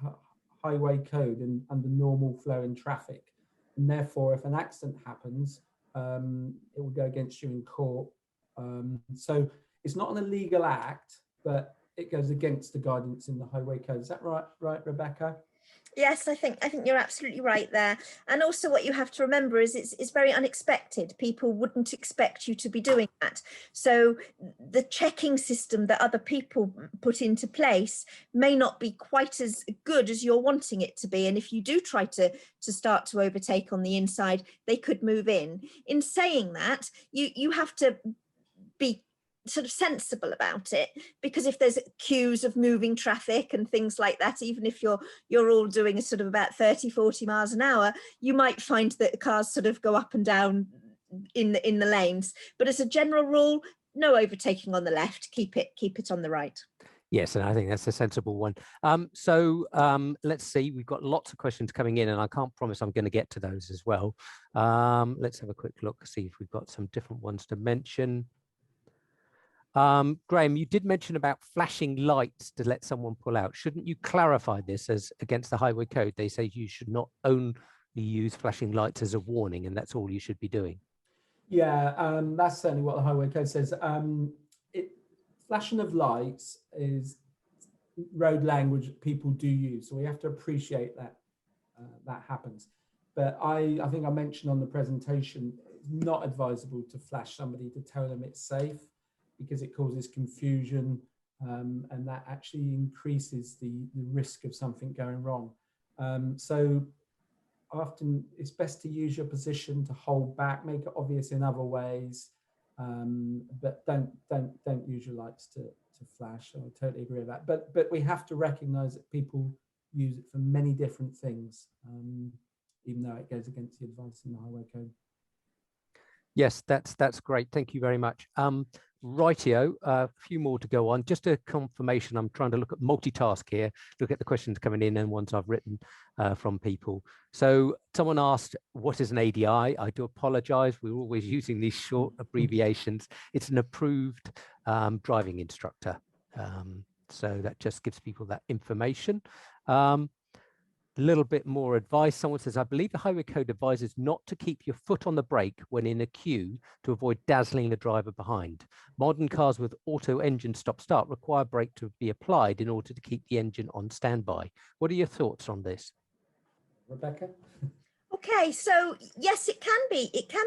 highway code and under normal flow in traffic. and therefore if an accident happens, it will go against you in court. So it's not an illegal act, but it goes against the guidance in the Highway Code. Is that right, Rebecca? Yes, I think you're absolutely right there. And also what you have to remember is it's very unexpected. People wouldn't expect you to be doing that. So the checking system that other people put into place may not be quite as good as you're wanting it to be. And if you do try to start to overtake on the inside, they could move in. In saying that, you have to be sort of sensible about it, because if there's queues of moving traffic and things like that, even if you're all doing a sort of about 30-40 miles an hour, you might find that the cars sort of go up and down in the lanes. But as a general rule, no overtaking on the left, keep it on the right. Yes, and I think that's a sensible one. Let's see, we've got lots of questions coming in, and I can't promise I'm going to get to those as well. Let's have a quick look, see if we've got some different ones to mention. Graham, you did mention about flashing lights to let someone pull out. Shouldn't you clarify this as against the Highway Code? They say you should not only use flashing lights as a warning, and that's all you should be doing. Yeah, that's certainly what the Highway Code says. Flashing of lights is road language that people do use, so we have to appreciate that that happens. But I think I mentioned on the presentation, it's not advisable to flash somebody to tell them it's safe, because it causes confusion, and that actually increases the risk of something going wrong. So often it's best to use your position to hold back, make it obvious in other ways, but don't use your lights to flash. So I totally agree with that. But we have to recognise that people use it for many different things, even though it goes against the advice in the Highway Code. Yes, that's great. Thank you very much. Rightio, a few more to go on. Just a confirmation, I'm trying to look at multitask here, look at the questions coming in and ones I've written from people. So someone asked, what is an ADI? I do apologize. We're always using these short abbreviations. It's an approved driving instructor. So that just gives people that information. A little bit more advice. Someone says, I believe the Highway Code advises not to keep your foot on the brake when in a queue to avoid dazzling the driver behind. Modern cars with auto engine stop-start require brake to be applied in order to keep the engine on standby. What are your thoughts on this? Rebecca? Okay, so yes, it can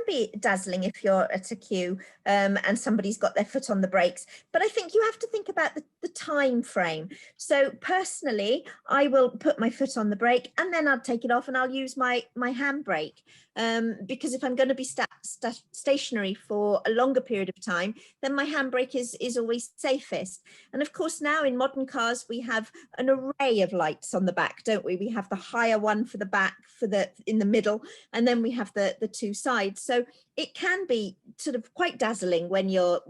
be dazzling if you're at a queue and somebody's got their foot on the brakes. But I think you have to think about the time frame. So personally, I will put my foot on the brake and then I'll take it off and I'll use my handbrake. Because if I'm going to be stationary for a longer period of time, then my handbrake is always safest. And of course, now in modern cars, we have an array of lights on the back, don't we? We have the higher one for the back, in the middle, and then we have the two sides. So it can be sort of quite dazzling when you're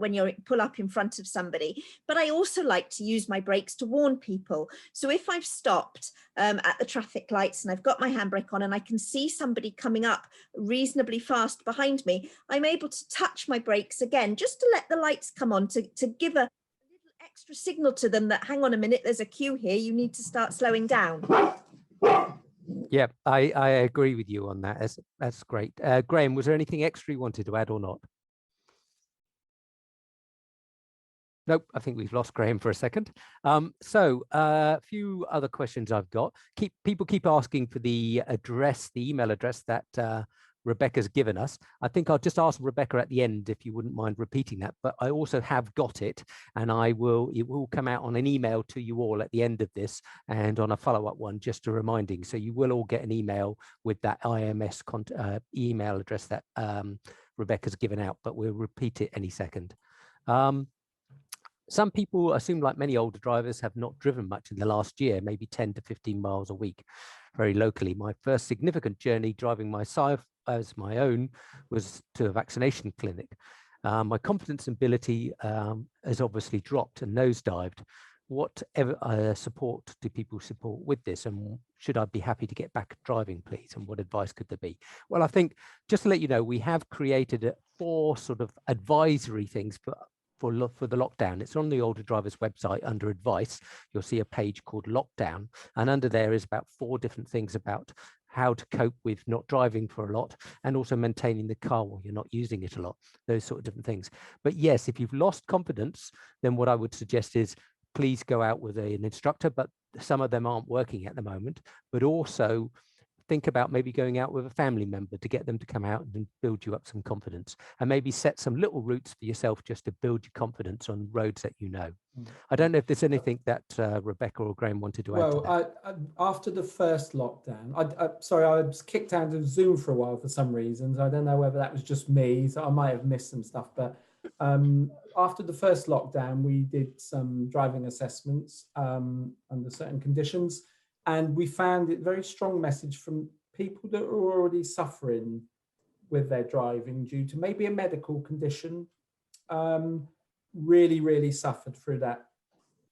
pull up in front of somebody. But I also like to use my brakes to warn people. So if I've stopped at the traffic lights and I've got my handbrake on and I can see somebody coming up reasonably fast behind me, I'm able to touch my brakes again, just to let the lights come on, to give a little extra signal to them that, hang on a minute, there's a queue here, you need to start slowing down. Yeah, I agree with you on that. That's great. Graham, was there anything extra you wanted to add or not? Nope, I think we've lost Graham for a second. So a few other questions I've got. People keep asking for the address, the email address that Rebecca's given us. I think I'll just ask Rebecca at the end if you wouldn't mind repeating that, but I also have got it, and it will come out on an email to you all at the end of this and on a follow-up one, just a reminding. So you will all get an email with that IMS email address that Rebecca's given out, but we'll repeat it any second. Some people assume, like many older drivers, have not driven much in the last year, maybe 10 to 15 miles a week, very locally. My first significant journey driving myself as my own was to a vaccination clinic. My confidence and ability has obviously dropped and nosedived. What support do people support with this, and should I be happy to get back driving, please? And what advice could there be? Well, I think just to let you know, we have created 4 sort of advisory things for the lockdown. It's on the Older Drivers website under advice. You'll see a page called lockdown, and under there is about 4 different things about how to cope with not driving for a lot, and also maintaining the car while you're not using it a lot, those sort of different things. But yes, if you've lost confidence, then what I would suggest is please go out with an instructor, but some of them aren't working at the moment, but also think about maybe going out with a family member to get them to come out and build you up some confidence, and maybe set some little routes for yourself just to build your confidence on roads that you know. I don't know if there's anything that Rebecca or Graham wanted to add to that. After the first lockdown, sorry, I was kicked out of Zoom for a while for some reasons. I don't know whether that was just me, so I might have missed some stuff. But after the first lockdown, we did some driving assessments under certain conditions. And we found it very strong message from people that are already suffering with their driving due to maybe a medical condition, really suffered through that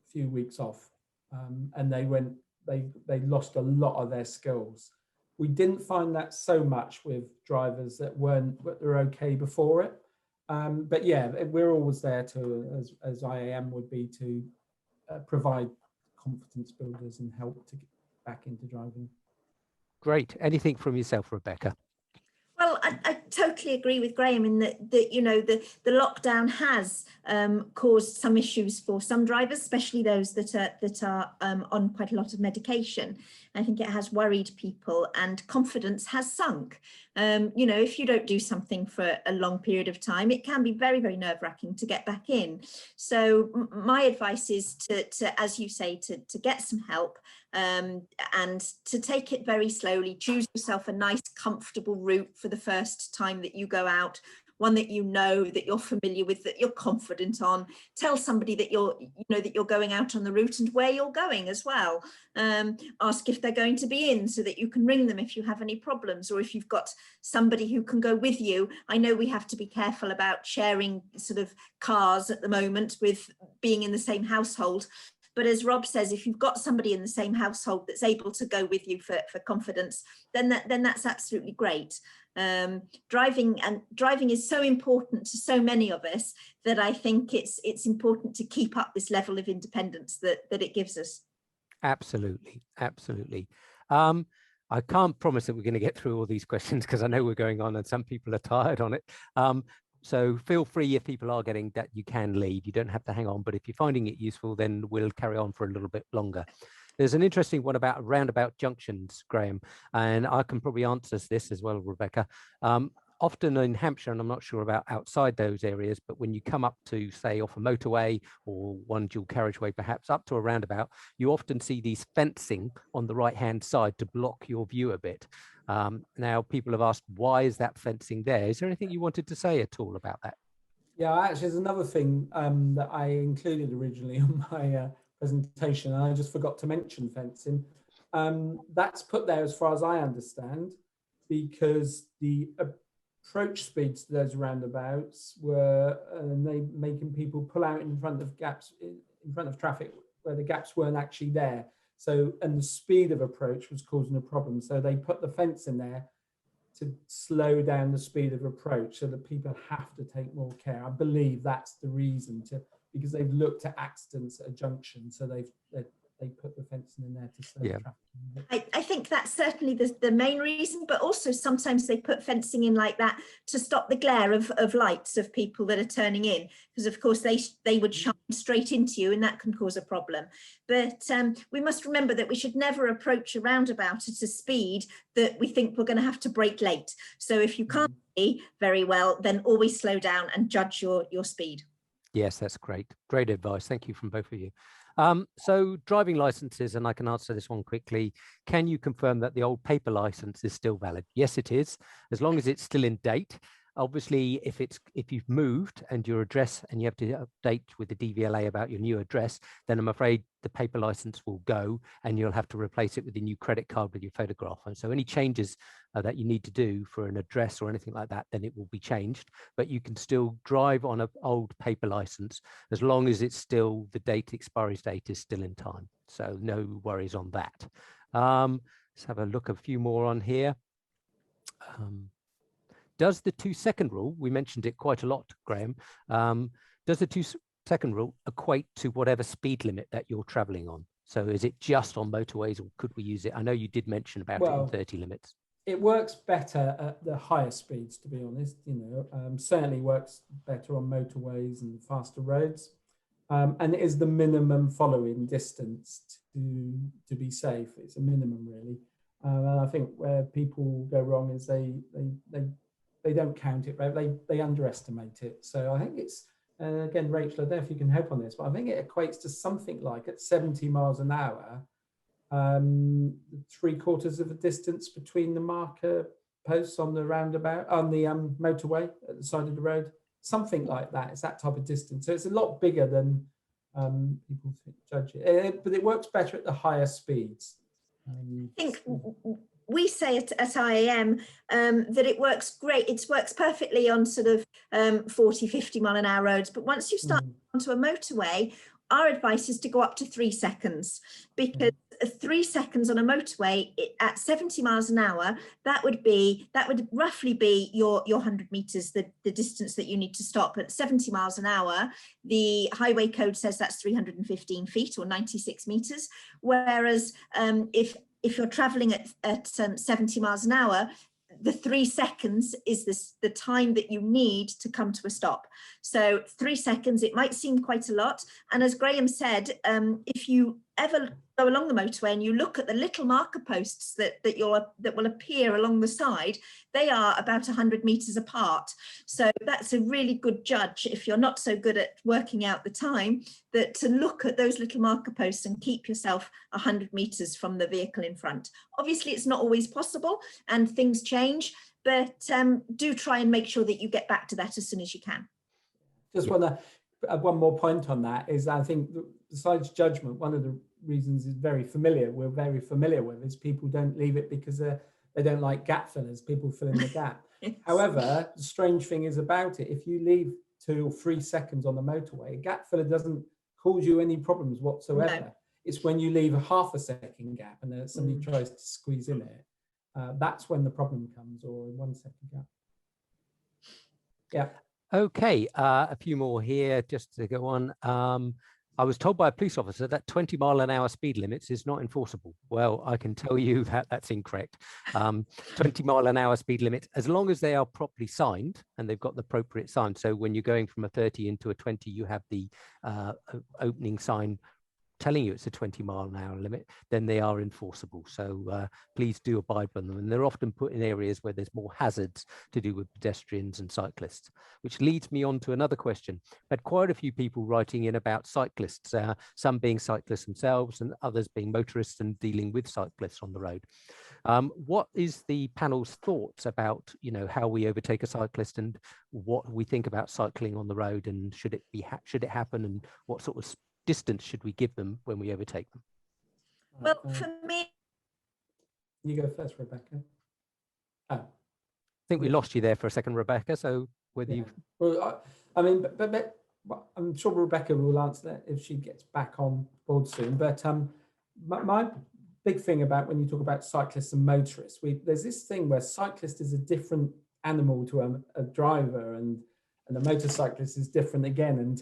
few weeks off. And they lost a lot of their skills. We didn't find that so much with drivers that were okay before it. But yeah, we're always there to, as IAM would be, to provide confidence builders and help to get back into driving. Great. Anything from yourself, Rebecca? Well, I totally agree with Graham in that you know, the lockdown has caused some issues for some drivers, especially those that are on quite a lot of medication. I think it has worried people, and confidence has sunk. You know, if you don't do something for a long period of time, it can be very nerve-wracking to get back in. So my advice is to as you say, to get some help, and to take it very slowly. Choose yourself a nice, comfortable route for the first time that you go out, one that you know, that you're familiar with, that you're confident on. Tell somebody that you're going out on the route and where you're going as well. Ask if they're going to be in so that you can ring them if you have any problems, or if you've got somebody who can go with you. I know we have to be careful about sharing sort of cars at the moment with being in the same household. But as Rob says, if you've got somebody in the same household that's able to go with you for confidence, then that's absolutely great. Driving is so important to so many of us that I think it's important to keep up this level of independence that it gives us. Absolutely. I can't promise that we're going to get through all these questions because I know we're going on and some people are tired on it. So feel free, if people are getting that, you can leave. You don't have to hang on, but if you're finding it useful, then we'll carry on for a little bit longer. There's an interesting one about roundabout junctions, Graham, and I can probably answer this as well, Rebecca. Often in Hampshire, and I'm not sure about outside those areas, but when you come up to, say, off a motorway or one dual carriageway, perhaps up to a roundabout, you often see these fencing on the right-hand side to block your view a bit. Now, people have asked, why is that fencing there? Is there anything you wanted to say at all about that? Yeah, actually, there's another thing that I included originally on my presentation, and I just forgot to mention fencing. That's put there, as far as I understand, because the approach speeds to those roundabouts were making people pull out in front of gaps, in front of traffic where the gaps weren't actually there. So, and the speed of approach was causing a problem. So they put the fence in there to slow down the speed of approach so that people have to take more care. I believe that's the reason, because they've looked at accidents at a junction. So they put the fencing in there to slow traffic. I think that's certainly the main reason, but also sometimes they put fencing in like that to stop the glare of lights of people that are turning in, because of course they would shine straight into you and that can cause a problem. But we must remember that we should never approach a roundabout at a speed that we think we're going to have to brake late. So if you can't see very well, then always slow down and judge your speed. Yes, that's great. Great advice. Thank you from both of you. So driving licenses, and I can answer this one quickly. Can you confirm that the old paper license is still valid? Yes, it is, as long as it's still in date. Obviously, if you've moved and your address and you have to update with the DVLA about your new address, then I'm afraid the paper license will go and you'll have to replace it with a new credit card with your photograph. And so any changes that you need to do for an address or anything like that, then it will be changed. But you can still drive on an old paper license as long as it's still, the expiry date is still in time. So no worries on that. Let's have a look, a few more on here. Does the 2-second rule, we mentioned it quite a lot, Graham, does the 2-second rule equate to whatever speed limit that you're traveling on? So is it just on motorways, or could we use it? I know you did mention about it in 30 limits. It works better at the higher speeds, to be honest. Certainly works better on motorways and faster roads. And it is the minimum following distance to be safe. It's a minimum, really. And I think where people go wrong is they don't count it, right? They underestimate it. So I think it's, again, Rachel, I don't know if you can help on this, but I think it equates to something like at 70 miles an hour, 3/4 of the distance between the marker posts on the roundabout, on the motorway at the side of the road, something like that. It's that type of distance. So it's a lot bigger than people judge it, but it works better at the higher speeds. I think we say at IAM that it works great. It works perfectly on sort of 40, 50 mile an hour roads. But once you start onto a motorway, our advice is to go up to 3 seconds, because 3 seconds on a motorway at 70 miles an hour, that would roughly be your 100 meters, the distance that you need to stop. At 70 miles an hour, the highway code says that's 315 feet or 96 meters. Whereas if you're traveling at 70 miles an hour, the 3 seconds is the time that you need to come to a stop. So 3 seconds, it might seem quite a lot. And as Graham said, if you ever go along the motorway and you look at the little marker posts that will appear along the side, they are about 100 meters apart. So that's a really good judge, if you're not so good at working out the time, that to look at those little marker posts and keep yourself 100 meters from the vehicle in front. Obviously, it's not always possible and things change, but do try and make sure that you get back to that as soon as you can. Just want to add one more point on that is, I think besides judgment, one of the reasons we're very familiar with is people don't leave it because they don't like gap fillers, people fill in the gap. Yes. However, the strange thing is about it, if you leave 2 or 3 seconds on the motorway, a gap filler doesn't cause you any problems whatsoever. No. It's when you leave a half a second gap and then somebody tries to squeeze in it, that's when the problem comes, or 1 second gap. Yeah. Okay, a few more here just to go on. I was told by a police officer that 20 mile an hour speed limits is not enforceable. Well, I can tell you that that's incorrect. 20 mile an hour speed limit, as long as they are properly signed and they've got the appropriate sign. So when you're going from a 30 into a 20, you have the opening sign telling you it's a 20 mile an hour limit, then they are enforceable. So please do abide by them. And they're often put in areas where there's more hazards to do with pedestrians and cyclists, which leads me on to another question. I've had quite a few people writing in about cyclists, some being cyclists themselves and others being motorists and dealing with cyclists on the road. What is the panel's thoughts about, how we overtake a cyclist and what we think about cycling on the road, and should it happen, and what sort of distance should we give them when we overtake them? Well, for me, you go first, Rebecca. Oh, I think we lost you there for a second, Rebecca. So whether you, well, I mean, but I'm sure Rebecca will answer that if she gets back on board soon. But my big thing about when you talk about cyclists and motorists, there's this thing where cyclist is a different animal to a driver, and a motorcyclist is different again,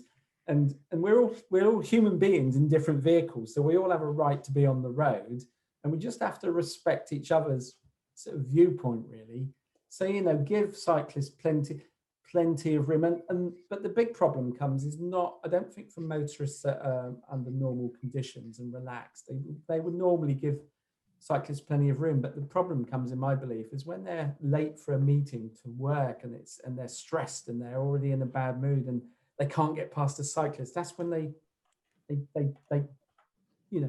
and we're all human beings in different vehicles, so we all have a right to be on the road, and we just have to respect each other's sort of viewpoint, really. So give cyclists plenty of room, but the big problem comes is not, I don't think, for motorists that are under normal conditions and relaxed, they would normally give cyclists plenty of room, but the problem comes, in my belief, is when they're late for a meeting to work and they're stressed and they're already in a bad mood and they can't get past a cyclist. That's when they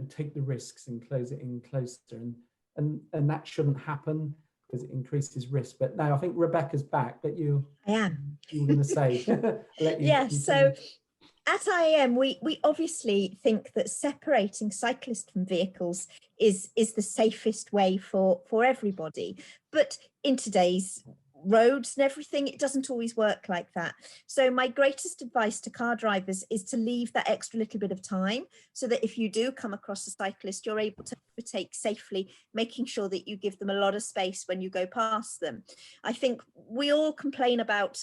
take the risks and close it in closer, and that shouldn't happen because it increases risk. But now I think Rebecca's back, but you were going to say. Yes, so at IAM, we obviously think that separating cyclists from vehicles is the safest way for everybody. But in today's roads and everything, it doesn't always work like that. So my greatest advice to car drivers is to leave that extra little bit of time, so that if you do come across a cyclist, you're able to overtake safely, making sure that you give them a lot of space when you go past them. I think we all complain about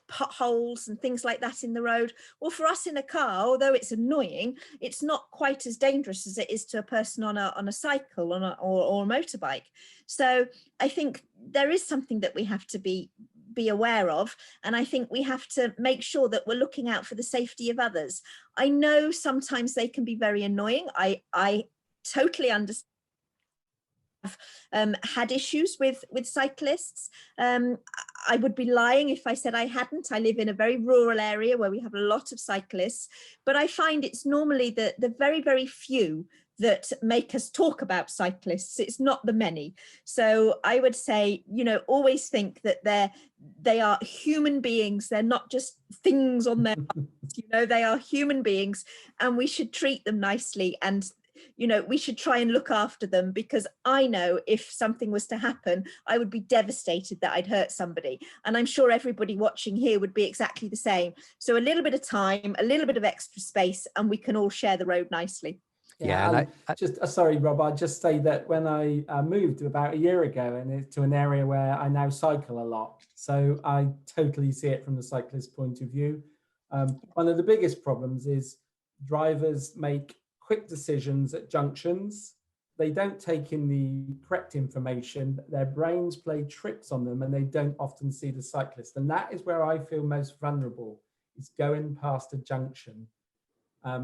potholes and things like that in the road. Well, for us in a car, although it's annoying, it's not quite as dangerous as it is to a person on a cycle or a motorbike. So I think there is something that we have to be aware of, and I think we have to make sure that we're looking out for the safety of others. I know sometimes they can be very annoying. I totally understand. Had issues with cyclists. I would be lying if I said I hadn't. I live in a very rural area where we have a lot of cyclists, but I find it's normally the very, very few that make us talk about cyclists. It's not the many. So I would say, you know, always think that they are human beings. They're not just things on their you know, they are human beings, and we should treat them nicely, and you know, we should try and look after them, because I know if something was to happen, I would be devastated that I'd hurt somebody. And I'm sure everybody watching here would be exactly the same. So a little bit of time, a little bit of extra space, and we can all share the road nicely. Yeah, and I just sorry, Rob, I'd just say that when I moved about a year ago and to an area where I now cycle a lot, so I totally see it from the cyclist point of view. One of the biggest problems is drivers make quick decisions at junctions. They don't take in the correct information. Their brains play tricks on them, and they don't often see the cyclist. And that is where I feel most vulnerable, is going past a junction.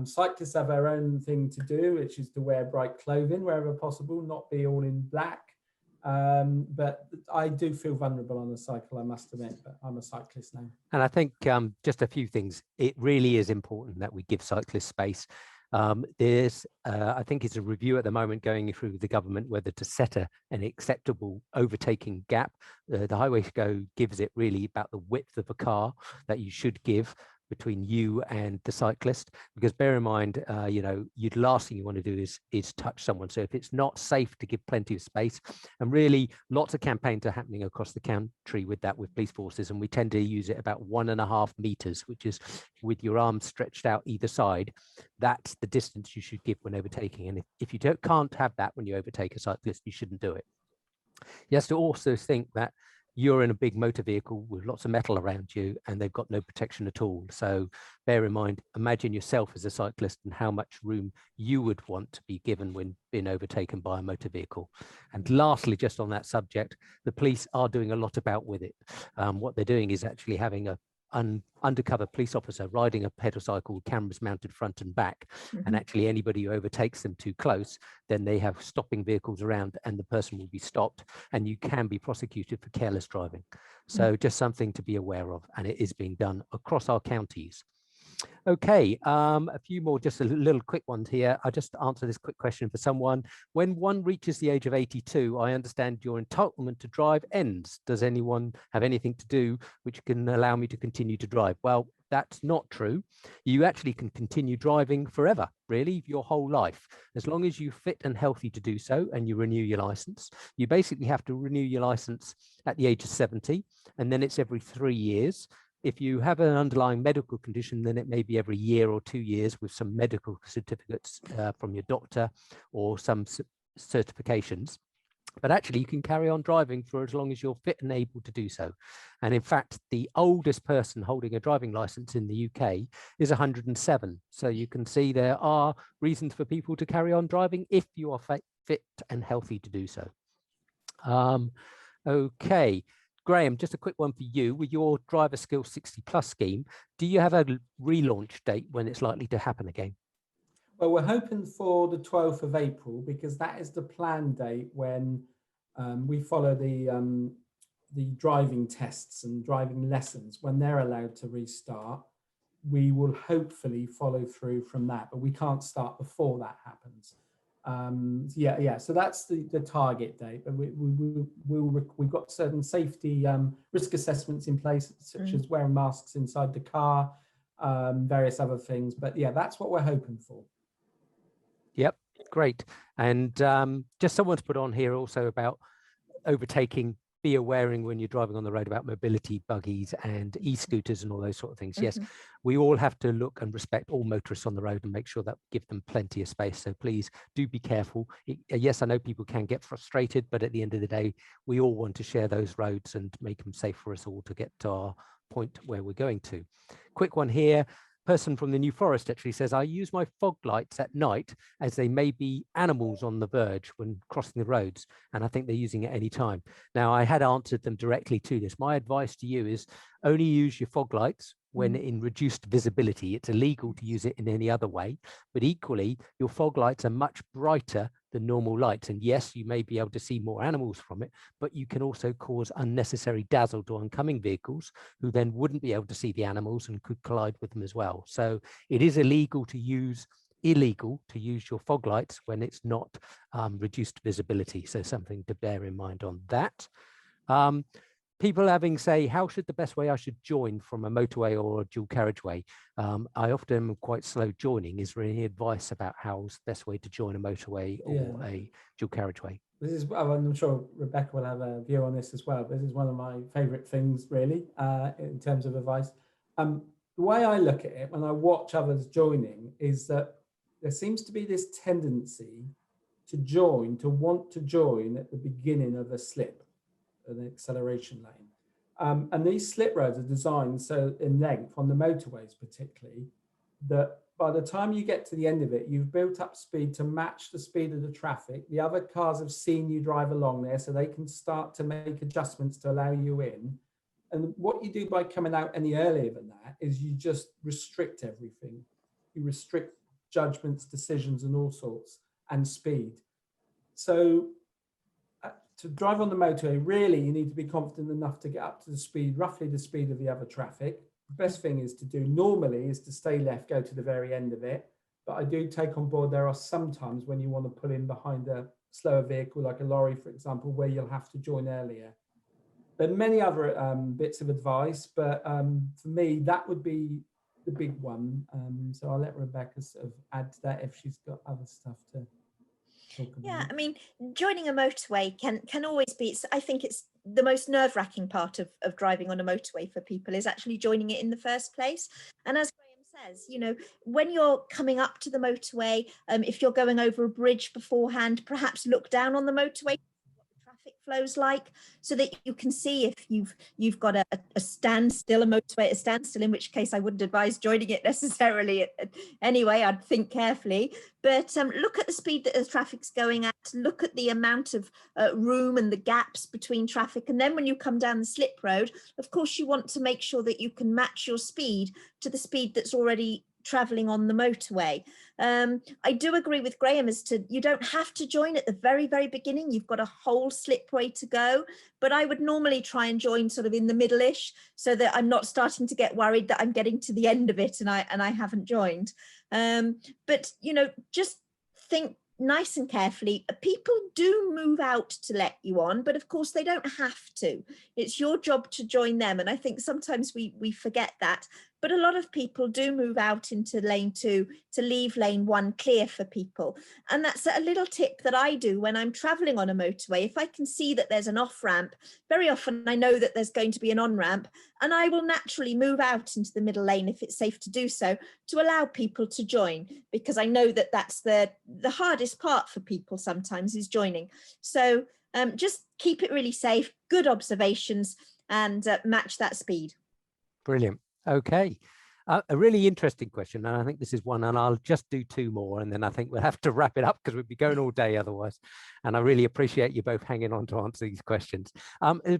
Cyclists have their own thing to do, which is to wear bright clothing wherever possible, not be all in black. But I do feel vulnerable on a cycle, I must admit, but I'm a cyclist now. And I think just a few things. It really is important that we give cyclists space. There's, I think it's a review at the moment going through the government whether to set an acceptable overtaking gap. The Highway Code gives it really about the width of a car that you should give between you and the cyclist, because bear in mind, you know, the last thing you want to do is touch someone. So if it's not safe to give plenty of space, and really lots of campaigns are happening across the country with that, with police forces, and we tend to use it about 1.5 meters, which is with your arms stretched out either side. That's the distance you should give when overtaking. And if you can't have that when you overtake a cyclist, you shouldn't do it. You have to also think that you're in a big motor vehicle with lots of metal around you, and they've got no protection at all. So bear in mind, imagine yourself as a cyclist and how much room you would want to be given when being overtaken by a motor vehicle. And lastly, just on that subject, the police are doing a lot about with it. What they're doing is actually having an undercover police officer riding a pedal cycle with cameras mounted front and back. And actually anybody who overtakes them too close, then they have stopping vehicles around and the person will be stopped, and you can be prosecuted for careless driving. So just something to be aware of, and it is being done across our counties. Okay, a few more, just a little quick ones here. I'll just answer this quick question for someone. When one reaches the age of 82, I understand your entitlement to drive ends. Does anyone have anything to do which can allow me to continue to drive? Well, that's not true. You actually can continue driving forever, really, your whole life, as long as you're fit and healthy to do so and you renew your license. You basically have to renew your license at the age of 70, and then it's every 3 years. If you have an underlying medical condition, then it may be every year or 2 years with some medical certificates from your doctor or some certifications. But actually, you can carry on driving for as long as you're fit and able to do so. And in fact, the oldest person holding a driving license in the UK is 107. So you can see there are reasons for people to carry on driving if you are fit and healthy to do so. Okay. Graham, just a quick one for you. With your driver skills 60+ scheme, do you have a relaunch date when it's likely to happen again? Well, we're hoping for the 12th of April, because that is the planned date when we follow the driving tests and driving lessons. When they're allowed to restart, we will hopefully follow through from that, but we can't start before that happens. So that's the target date, but we've got certain safety risk assessments in place, such as wearing masks inside the car, various other things, but yeah, that's what we're hoping for. Yep, great. And just someone to put on here also about overtaking. Be aware when you're driving on the road about mobility buggies and e-scooters and all those sort of things. Yes, we all have to look and respect all motorists on the road and make sure that we give them plenty of space. So please do be careful. Yes, I know people can get frustrated, but at the end of the day, we all want to share those roads and make them safe for us all to get to our point where we're going to. Quick one here. Person from the New Forest actually says, I use my fog lights at night as they may be animals on the verge when crossing the roads. And I think they're using it any time. Now, I had answered them directly to this. My advice to you is only use your fog lights when in reduced visibility. It's illegal to use it in any other way, but equally your fog lights are much brighter than normal lights. And yes, you may be able to see more animals from it, but you can also cause unnecessary dazzle to oncoming vehicles who then wouldn't be able to see the animals and could collide with them as well. So it is illegal to use your fog lights when it's not reduced visibility. So something to bear in mind on that. People having say, how should the best way I should join from a motorway or a dual carriageway? I often am quite slow joining. Is there any advice about how's the best way to join a motorway or a dual carriageway? This is, I'm sure Rebecca will have a view on this as well. This is one of my favourite things, really, in terms of advice. The way I look at it when I watch others joining is that there seems to be this tendency to want to join at the beginning of a slip, an acceleration lane. And these slip roads are designed so in length on the motorways particularly, that by the time you get to the end of it, you've built up speed to match the speed of the traffic. The other cars have seen you drive along there, so they can start to make adjustments to allow you in. And what you do by coming out any earlier than that is you just restrict everything. You restrict judgments, decisions, and all sorts, and speed. So to drive on the motorway, really, you need to be confident enough to get up to the speed, roughly the speed of the other traffic. The best thing is to do normally is to stay left, go to the very end of it. But I do take on board there are some times when you want to pull in behind a slower vehicle, like a lorry, for example, where you'll have to join earlier. There are many other bits of advice, but for me, that would be the big one. So I'll let Rebecca sort of add to that if she's got other stuff to talk about. Yeah, I mean, joining a motorway can always be, I think it's the most nerve-wracking part of driving on a motorway for people is actually joining it in the first place. And as Graham says, you know, when you're coming up to the motorway, if you're going over a bridge beforehand, perhaps look down on the motorway, what the traffic flows like, so that you can see if you've got a standstill, a motorway at a standstill, in which case I wouldn't advise joining it necessarily. Anyway, I'd think carefully, but look at the speed that the traffic's going at, look at the amount of room and the gaps between traffic. And then when you come down the slip road, of course, you want to make sure that you can match your speed to the speed that's already traveling on the motorway. I do agree with Graham as to you don't have to join at the very, very beginning. You've got a whole slipway to go, but I would normally try and join sort of in the middle-ish so that I'm not starting to get worried that I'm getting to the end of it and I haven't joined. But, you know, just think nice and carefully. People do move out to let you on, but of course they don't have to. It's your job to join them. And I think sometimes we forget that. But a lot of people do move out into lane 2 to leave lane 1 clear for people. And that's a little tip that I do when I'm traveling on a motorway. If I can see that there's an off ramp, very often I know that there's going to be an on ramp, and I will naturally move out into the middle lane if it's safe to do so, to allow people to join, because I know that that's the hardest part for people sometimes is joining. So just keep it really safe, good observations, and match that speed. Brilliant. Okay. A really interesting question, and I think this is one, and I'll just do 2 more, and then I think we'll have to wrap it up because we'd be going all day otherwise. And I really appreciate you both hanging on to answer these questions.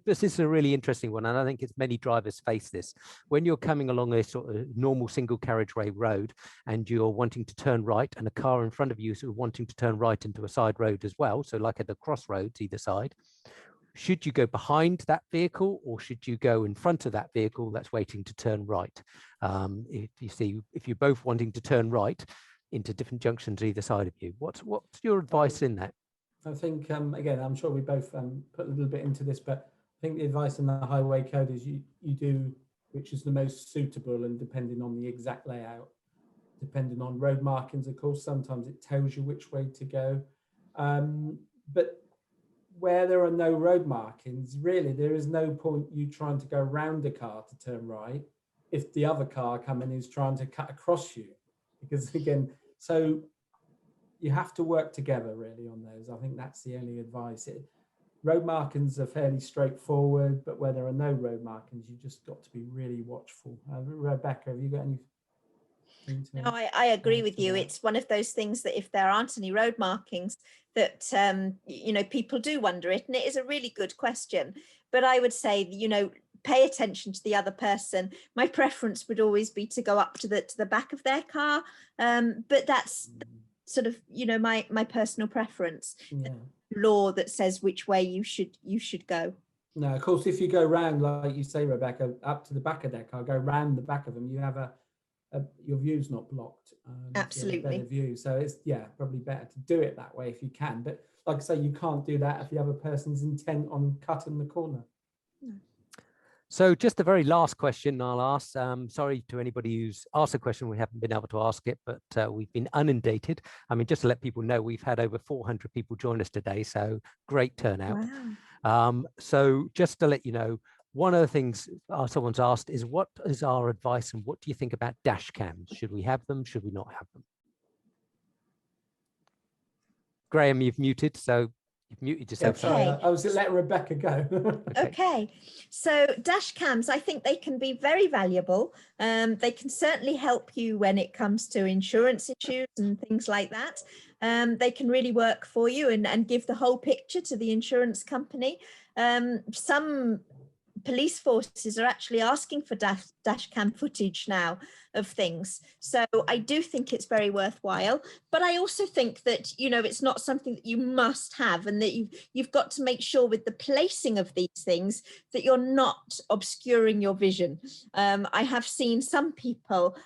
This is a really interesting one, and I think it's many drivers face this. When you're coming along a sort of normal single carriageway road and you're wanting to turn right, and a car in front of you is wanting to turn right into a side road as well, so like at the crossroads either side, should you go behind that vehicle or should you go in front of that vehicle that's waiting to turn right? If you're both wanting to turn right into different junctions either side of you, what's your advice in that? I think, again, I'm sure we both put a little bit into this, but I think the advice in the highway code is you do which is the most suitable, and depending on the exact layout, depending on road markings, of course, sometimes it tells you which way to go. But where there are no road markings, really, there is no point you trying to go around a car to turn right if the other car coming is trying to cut across you. Because again, so you have to work together really on those. I think that's the only advice. road markings are fairly straightforward, but where there are no road markings, you just got to be really watchful. Rebecca, have you got any? No, I agree with you. It's one of those things that if there aren't any road markings, that you know, people do wonder it, and it is a really good question. But I would say, you know, pay attention to the other person. My preference would always be to go up to the back of their car, but that's sort of, you know, my personal preference. Yeah. Law that says which way you should go. No, of course, if you go round, like you say, Rebecca, up to the back of their car, go round the back of them, you have your view's not blocked. Absolutely. You have a better view. So it's, yeah, probably better to do it that way if you can. But like I say, you can't do that if the other person's intent on cutting the corner. No. So just the very last question I'll ask. Sorry to anybody who's asked a question, we haven't been able to ask it, but we've been inundated. I mean, just to let people know, we've had over 400 people join us today, so great turnout. Wow. So just to let you know, one of the things someone's asked is, what is our advice and what do you think about dash cams? Should we have them? Should we not have them? Graham, you've muted, so you've muted yourself. Okay. Sorry, I was letting Rebecca go. Okay, so dash cams, I think they can be very valuable. They can certainly help you when it comes to insurance issues and things like that. They can really work for you and give the whole picture to the insurance company. Some police forces are actually asking for dash cam footage now of things. So I do think it's very worthwhile, but I also think that, you know, it's not something that you must have, and that you've got to make sure with the placing of these things that you're not obscuring your vision. I have seen some people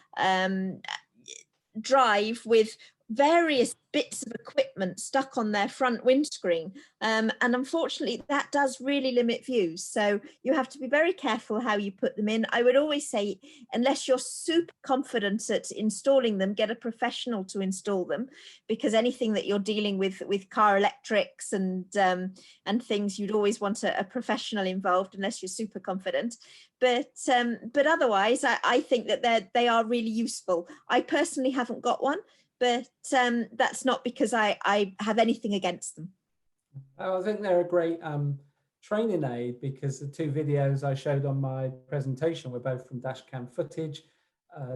drive with various bits of equipment stuck on their front windscreen, and unfortunately that does really limit views, so you have to be very careful how you put them in. I would always say, unless you're super confident at installing them, get a professional to install them, because anything that you're dealing with car electrics and things, you'd always want a professional involved unless you're super confident. But otherwise I think that they are really useful. I personally haven't got one, but that's not because I have anything against them. I think they're a great training aid, because the two videos I showed on my presentation were both from dash cam footage,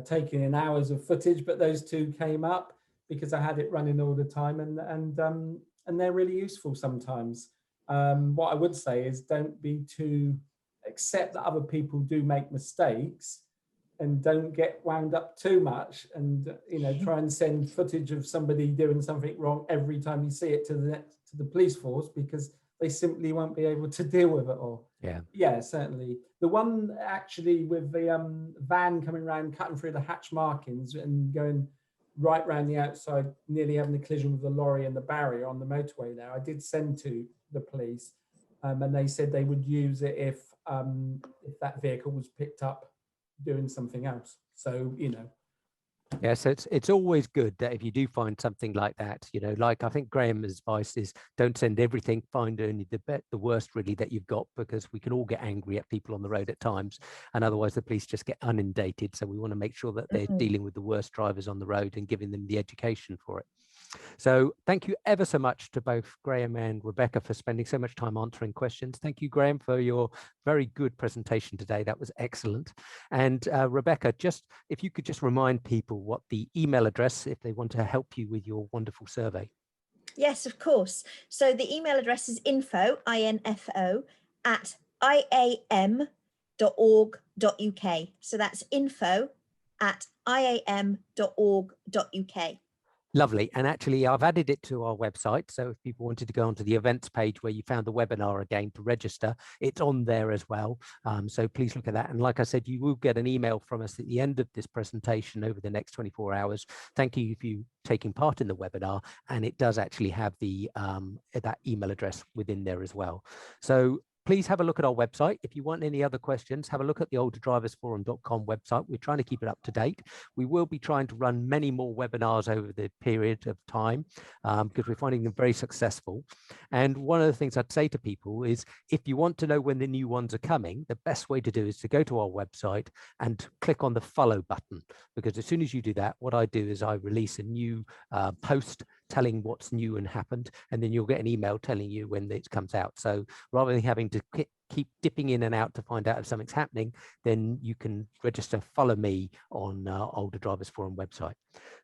taken in hours of footage, but those two came up because I had it running all the time, and they're really useful sometimes. What I would say is, don't be too, accept that other people do make mistakes, and don't get wound up too much, and, you know, try and send footage of somebody doing something wrong every time you see it to the police force, because they simply won't be able to deal with it all. Yeah, certainly. The one actually with the van coming around, cutting through the hatch markings and going right round the outside, nearly having a collision with the lorry and the barrier on the motorway there, I did send to the police, and they said they would use it if that vehicle was picked up doing something else. So, you know. Yeah, so it's always good that if you do find something like that, you know, like I think Graham's advice is, don't send everything, find only the worst really that you've got, because we can all get angry at people on the road at times, and otherwise the police just get inundated. So we want to make sure that they're dealing with the worst drivers on the road and giving them the education for it. So thank you ever so much to both Graham and Rebecca for spending so much time answering questions. Thank you, Graham, for your very good presentation today. That was excellent. And Rebecca, just if you could just remind people what the email address, if they want to help you with your wonderful survey. Yes, of course. So the email address is info, I-N-F-O, at iam.org.uk. So that's info at iam.org.uk. Lovely. And actually, I've added it to our website. So if people wanted to go onto the events page where you found the webinar again to register, it's on there as well. So please look at that. And like I said, you will get an email from us at the end of this presentation over the next 24 hours. Thank you for you taking part in the webinar. And it does actually have the that email address within there as well. So please have a look at our website. If you want any other questions, have a look at the olderdriversforum.com website. We're trying to keep it up to date. We will be trying to run many more webinars over the period of time because we're finding them very successful. And one of the things I'd say to people is, if you want to know when the new ones are coming, the best way to do is to go to our website and click on the follow button, because as soon as you do that, what I do is I release a new post telling what's new and happened, and then you'll get an email telling you when it comes out. So rather than having to keep dipping in and out to find out if something's happening, then you can register Follow Me on Older Drivers Forum website.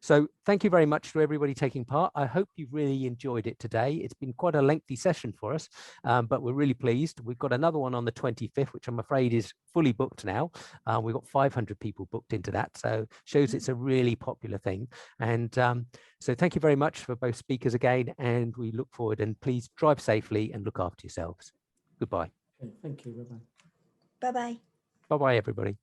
So thank you very much to everybody taking part. I hope you really enjoyed it today. It's been quite a lengthy session for us, but we're really pleased. We've got another one on the 25th, which I'm afraid is fully booked now. We've got 500 people booked into that, so shows it's a really popular thing. And so thank you very much for both speakers again, and we look forward, and please drive safely and look after yourselves. Goodbye. Okay, thank you. Bye-bye. Bye-bye. Bye-bye, everybody.